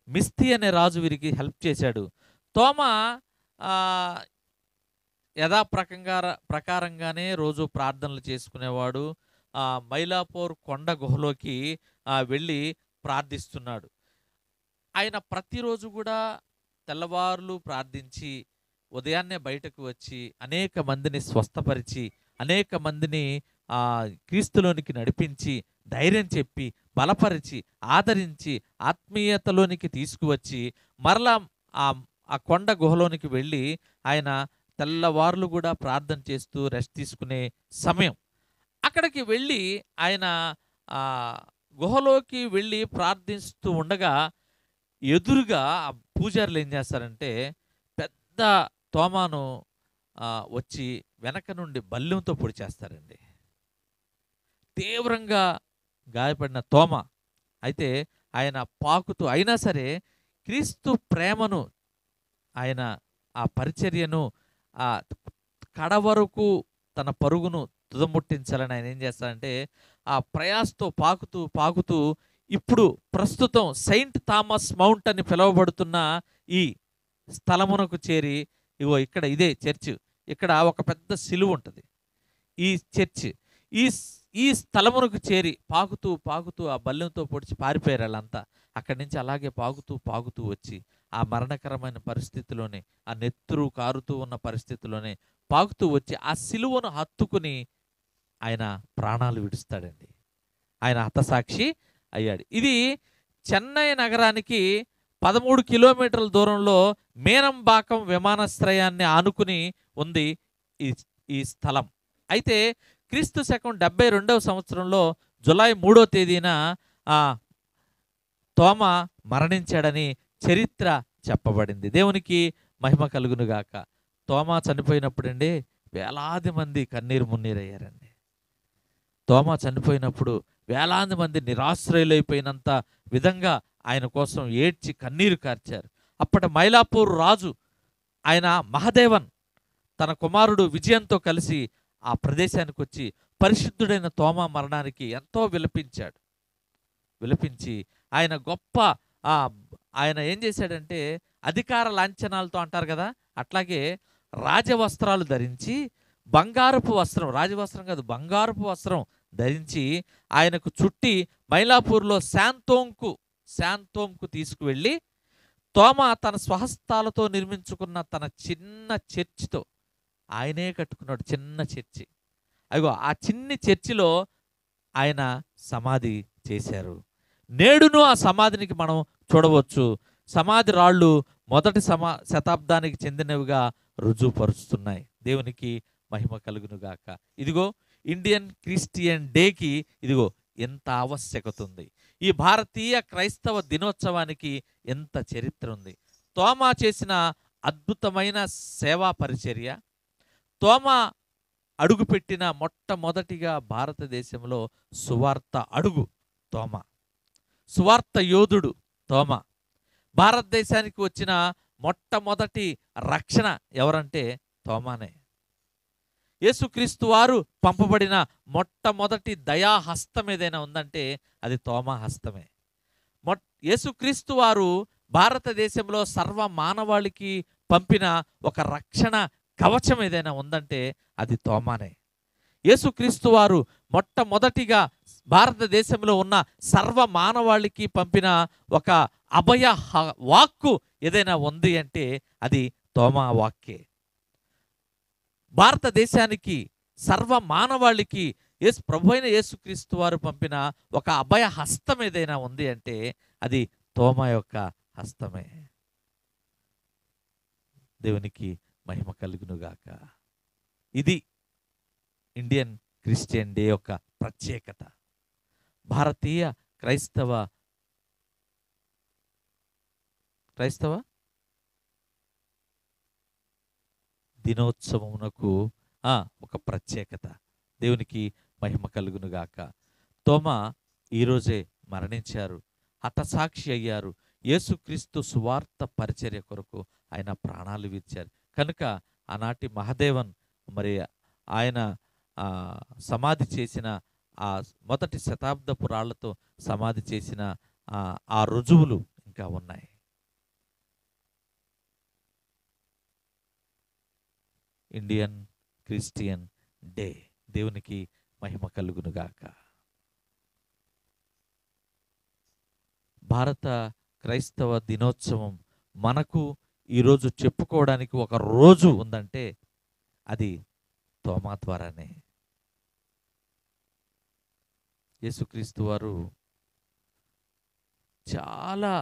మిస్తి అనే రాజు వీరికి హెల్ప్ చేశాడు. తోమా ప్రకారంగానే రోజు ప్రార్థనలు చేసుకునేవాడు. మైలాపూర్ కొండ గుహలోకి వెళ్ళి ప్రార్థిస్తున్నాడు. ఆయన ప్రతిరోజు కూడా తెల్లవారులు ప్రార్థించి ఉదయాన్నే బయటకు వచ్చి అనేక మందిని స్వస్థపరిచి, అనేక మందిని క్రీస్తులోనికి నడిపించి, ధైర్యం చెప్పి, బలపరిచి, ఆదరించి, ఆత్మీయతలోనికి తీసుకువచ్చి మరలా ఆ కొండ గుహలోనికి వెళ్ళి ఆయన తెల్లవారులు కూడా ప్రార్థన చేస్తూ రెస్ట్ తీసుకునే సమయం. అక్కడికి వెళ్ళి ఆయన గుహలోకి వెళ్ళి ప్రార్థిస్తూ ఉండగా ఎదురుగా ఆ పూజారులు ఏం చేస్తారంటే పెద్ద తోమాను వచ్చి వెనక నుండి బల్లెంతో పొడిచేస్తారండి. తీవ్రంగా గాయపడిన తోమా అయితే ఆయన పాకుతూ, అయినా సరే క్రీస్తు ప్రేమను, ఆయన ఆ పరిచర్యను కడవరకు తన పరుగును తుదముట్టించాలని ఆయన ఏం చేస్తారంటే ఆ ప్రయాసతో పాకుతూ ఇప్పుడు ప్రస్తుతం సెయింట్ థామస్ మౌంట్ అని పిలువబడుతున్న ఈ స్థలమునకు చేరి, ఇగో ఇక్కడ ఇదే చర్చ్, ఇక్కడ ఒక పెద్ద సిలువ ఉంటుంది. ఈ చర్చ్ ఈ స్థలమునకు చేరి పాకుతూ ఆ బల్లెంతో పొడిచి పారిపోయారు వాళ్ళంతా. అక్కడి నుంచి అలాగే పాకుతూ వచ్చి ఆ మరణకరమైన పరిస్థితిలోనే, ఆ నెత్తురు కారుతూ ఉన్న పరిస్థితిలోనే పాకుతూ వచ్చి ఆ సిలువను హత్తుకుని ఆయన ప్రాణాలు విడుస్తాడండి. ఆయన హతసాక్షి అయ్యాడు. ఇది చెన్నై నగరానికి 13 కిలోమీటర్ల దూరంలో మేనంబాకం విమానాశ్రయాన్ని ఆనుకుని ఉంది ఈ స్థలం. అయితే క్రీస్తు శకం 72వ సంవత్సరంలో జులై 3వ తేదీన తోమా మరణించాడని చరిత్ర చెప్పబడింది. దేవునికి మహిమ కలుగునుగాక. తోమా చనిపోయినప్పుడండి వేలాది మంది కన్నీరు మున్నీరయ్యారండి. తోమా చనిపోయినప్పుడు వేలాది మంది నిరాశ్రయులైపోయినంత విధంగా ఆయన కోసం ఏడ్చి కన్నీరు కార్చారు. అప్పటి మైలాపూర్ రాజు ఆయన మహదేవన్ తన కుమారుడు విజయంతో కలిసి ఆ ప్రదేశానికి వచ్చి పరిశుద్ధుడైన తోమా మరణానికి ఎంతో విలపించి ఆయన గొప్ప ఆయన ఏం చేశాడంటే అధికార లాంఛనాలతో అంటారు కదా, అట్లాగే రాజవస్త్రాలు ధరించి బంగారపు వస్త్రం, రాజవస్త్రం కాదు బంగారపు వస్త్రం ధరించి ఆయనకు చుట్టి మైలాపూర్లో శాంతోంకు తీసుకువెళ్ళి తోమా తన స్వహస్తాలతో నిర్మించుకున్న తన చిన్న చర్చితో, ఆయనే కట్టుకున్నాడు చిన్న చర్చి, అదిగో ఆ చిన్ని చర్చిలో ఆయన సమాధి చేశారు. నేడును ఆ సమాధినికి మనం చూడవచ్చు. సమాధి రాళ్ళు మొదటి శతాబ్దానికి చెందినవిగా రుజువుపరుస్తున్నాయి. దేవునికి మహిమ కలుగునుగాక. ఇదిగో ఇండియన్ క్రిస్టియన్ డేకి ఇదిగో ఎంత ఆవశ్యకత ఉంది. ఈ భారతీయ క్రైస్తవ దినోత్సవానికి ఎంత చరిత్ర ఉంది. తోమా చేసిన అద్భుతమైన సేవా పరిచర్య, తోమా అడుగుపెట్టిన మొట్టమొదటిగా భారతదేశంలో సువార్త అడుగు తోమా, సువార్త యోధుడు తోమా. భారతదేశానికి వచ్చిన మొట్టమొదటి రక్షణ ఎవరంటే తోమానే. యేసుక్రీస్తు వారు పంపబడిన మొట్టమొదటి దయాహస్తం ఏదైనా ఉందంటే అది తోమా హస్తమే. యేసుక్రీస్తు వారు భారతదేశంలో సర్వ మానవాళికి పంపిన ఒక రక్షణ కవచం ఏదైనా ఉందంటే అది తోమానే. యేసుక్రీస్తు వారు మొట్టమొదటిగా భారతదేశంలో ఉన్న సర్వ మానవాళికి పంపిన ఒక అభయ వాక్కు ఏదైనా ఉంది అంటే అది తోమా వాక్కే. భారతదేశానికి సర్వ మానవాళికి ప్రభు అయిన యేసుక్రీస్తు వారు పంపిన ఒక అభయ హస్తం ఏదైనా ఉంది అంటే అది తోమా యొక్క హస్తమే. దేవునికి మహిమ కలుగునుగాక. ఇది ఇండియన్ క్రిస్టియన్ డే యొక్క ప్రత్యేకత. భారతీయ క్రైస్తవ దినోత్సవమునకు ఒక ప్రత్యేకత. దేవునికి మహిమ కలుగునుగాక. తోమా ఈరోజే మరణించారు, హతసాక్షి అయ్యారు. యేసుక్రీస్తు సువార్త పరిచర్య కొరకు ఆయన ప్రాణాలు విడిచారు కనుక ఆనాటి మహదేవన్ మరి ఆయన సమాధి చేసిన ఆ మొదటి శతాబ్దపు రాళ్లతో సమాధి చేసిన ఆ రుజువులు ఇంకా ఉన్నాయి. Indian Christian day. దేవునికి మహిమ కలుగునుగాక. భారత క్రైస్తవ దినోత్సవం మనకు ఈరోజు చెప్పుకోవడానికి ఒక రోజు ఉందంటే అది తోమా ద్వారానే. యేసుక్రీస్తు వారు చాలా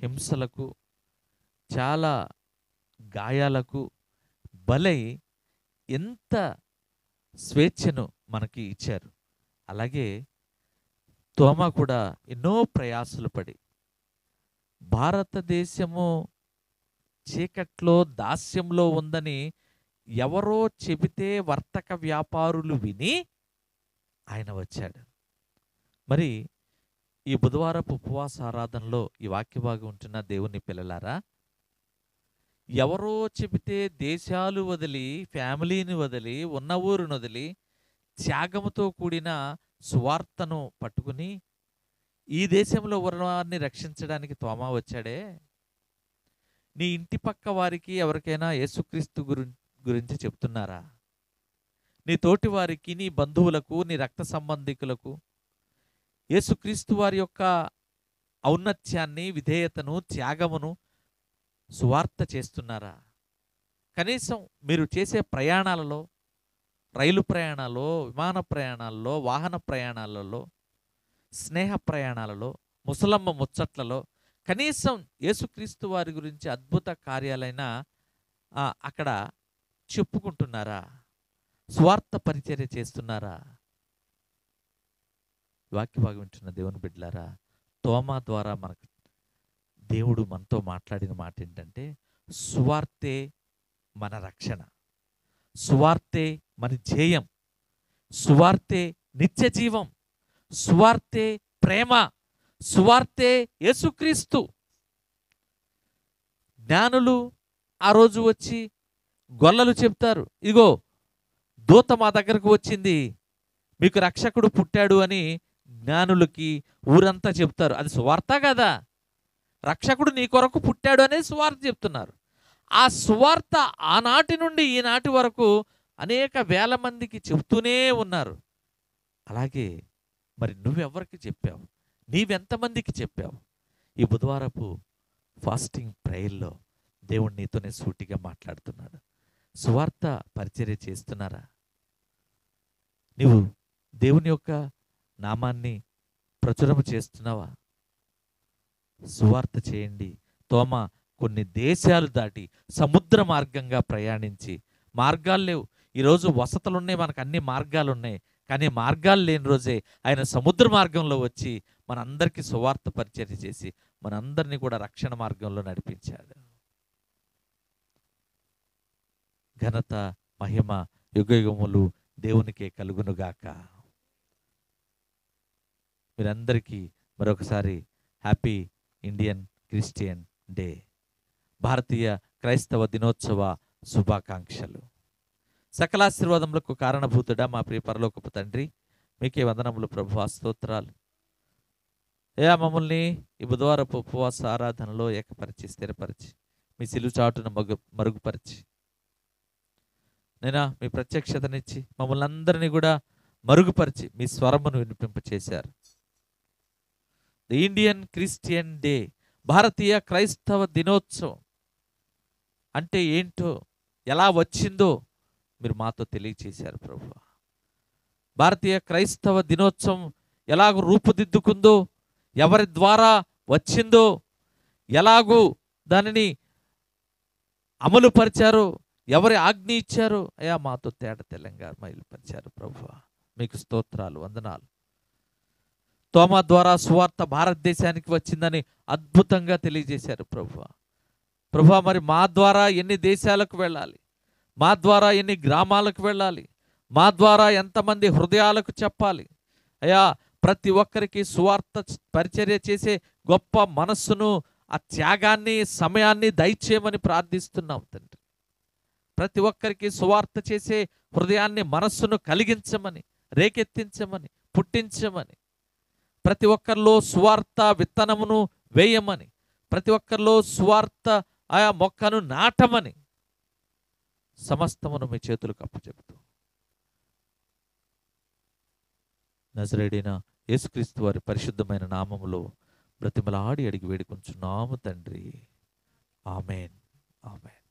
హింసలకు, చాలా గాయాలకు బలై ఎంత స్వేచ్ఛను మనకి ఇచ్చారు. అలాగే తోమా కూడా ఎన్నో ప్రయాసలు పడి భారతదేశము చీకట్లో దాస్యంలో ఉందని ఎవరో చెబితే వర్తక వ్యాపారులు విని ఆయన వచ్చాడు. మరి ఈ బుధవారపు ఉపవాస ఆరాధనలో ఈ వాక్య భాగం ఉంటున్న దేవుని పిల్లలారా, ఎవరో చెబితే దేశాలు వదిలి, ఫ్యామిలీని వదిలి, ఉన్న ఊరును వదిలి త్యాగముతో కూడిన సువార్తను పట్టుకుని ఈ దేశంలో వారిని రక్షించడానికి తోమా వచ్చాడే. నీ ఇంటి పక్క వారికి ఎవరికైనా యేసుక్రీస్తు గురించి చెప్తున్నారా? నీ తోటి వారికి, నీ బంధువులకు, నీ రక్త సంబంధికులకు యేసుక్రీస్తు వారి యొక్క ఔన్నత్యాన్ని, విధేయతను, త్యాగమును సువార్త చేస్తున్నారా? కనీసం మీరు చేసే ప్రయాణాలలో, రైలు ప్రయాణాల్లో, విమాన ప్రయాణాల్లో, వాహన ప్రయాణాలలో, స్నేహ ప్రయాణాలలో, ముసలమ్మ ముచ్చట్లలో కనీసం యేసుక్రీస్తు వారి గురించి అద్భుత కార్యాలైన అక్కడ చెప్పుకుంటున్నారా? స్వార్థ పరిచర్య చేస్తున్నారా? వాక్య భాగం వింటున్న దేవుని బిడ్డలారా, తోమా ద్వారా మనకు దేవుడు మనతో మాట్లాడిన మాట ఏంటంటే, సువార్తే మన రక్షణ, సువార్తే మన జయం, సువార్తే నిత్య జీవం, సువార్తే ప్రేమ, సువార్తే యేసుక్రీస్తు. జ్ఞానులు ఆ రోజు వచ్చి గొల్లలు చెప్తారు, ఇగో దూత మా దగ్గరకు వచ్చింది, మీకు రక్షకుడు పుట్టాడు అని జ్ఞానులకి ఊరంతా చెప్తారు. అది సువార్త కదా? రక్షకుడు నీ కొరకు పుట్టాడు అనేది సువార్త చెప్తున్నారు. ఆ సువార్త ఆనాటి నుండి ఈనాటి వరకు అనేక వేల మందికి చెప్తూనే ఉన్నారు. అలాగే మరి నువ్వెవరికి చెప్పావు? నీవెంతమందికి చెప్పావు? ఈ బుధవారపు ఫాస్టింగ్ ప్రేయర్లో దేవుడు నీతోనే సూటిగా మాట్లాడుతున్నాడు. సువార్త పరిచర్య చేస్తున్నారా? నీవు దేవుని యొక్క నామాన్ని ప్రచురము చేస్తున్నావా? సువార్త చేయండి. తోమా కొన్ని దేశాలు దాటి సముద్ర మార్గంగా ప్రయాణించి, మార్గాలు లేవు, ఈరోజు వసతులు ఉన్నాయి, మనకు అన్ని మార్గాలు ఉన్నాయి, కానీ మార్గాలు లేని రోజే ఆయన సముద్ర మార్గంలో వచ్చి మనందరికీ సువార్త పరిచర్య చేసి మనందరినీ కూడా రక్షణ మార్గంలో నడిపించాడు. ఘనత, మహిమ యుగయుగములు దేవునికే కలుగునుగాక. మీరందరికీ మరొకసారి హ్యాపీ ఇండియన్ క్రిస్టియన్ డే, భారతీయ క్రైస్తవ దినోత్సవ శుభాకాంక్షలు. సకలాశీర్వాదములకు కారణభూతుడా మా ప్రియ పరలోకపు తండ్రి, మీకే వందనములు ప్రభువా, స్తోత్రాలు. అయ్యా మమ్మల్ని ఈ బుధవారపు ఉపవాస ఆరాధనలో ఏకపరిచి స్థిరపరిచి మీ సిలువ చాటున మరుగుపరిచి నైనా మీ ప్రత్యక్షతనిచ్చి మమ్మల్ని అందరినీ కూడా మరుగుపరిచి మీ స్వరమును వినిపింపచేశారు. ది ఇండియన్ క్రిస్టియన్ డే, భారతీయ క్రైస్తవ దినోత్సవం అంటే ఏంటో, ఎలా వచ్చిందో మీరు మాతో తెలియచేశారు ప్రభువా. భారతీయ క్రైస్తవ దినోత్సవం ఎలాగూ రూపుదిద్దుకుందో, ఎవరి ద్వారా వచ్చిందో, ఎలాగూ దానిని అమలు పరిచారో, ఎవరి ఆజ్ఞ ఇచ్చారో అయ్యా మాతో తేట తెల్లంగా మైలుపరిచారు ప్రభువా. మీకు స్తోత్రాలు, వందనాలు. తోమా ద్వారా సువార్త భారతదేశానికి వచ్చిందని అద్భుతంగా తెలియజేశారు ప్రభువా. ప్రభువా, మరి మా ద్వారా ఎన్ని దేశాలకు వెళ్ళాలి, మా ద్వారా ఎన్ని గ్రామాలకు వెళ్ళాలి, మా ద్వారా ఎంతమంది హృదయాలకు చెప్పాలి అయ్యా. ప్రతి ఒక్కరికి సువార్త పరిచర్య చేసే గొప్ప మనస్సును, ఆ త్యాగాన్ని, సమయాన్ని దయచేయమని ప్రార్థిస్తున్నాం తండ్రి. ప్రతి ఒక్కరికి సువార్త చేసే హృదయాన్ని, మనస్సును కలిగించమని, రేకెత్తించమని, పుట్టించమని, ప్రతి ఒక్కరిలో సువార్త విత్తనమును వేయమని, ప్రతి ఒక్కరిలో సువార్త ఆయా మొక్కను నాటమని సమస్తమును మీ చేతులకు అప్పచెబుతూ నజరేయుడైన యేసుక్రీస్తు వారి పరిశుద్ధమైన నామములో బ్రతిమలాడి అడిగి వేడుకొంచున్నాము తండ్రి. ఆమేన్, ఆమేన్.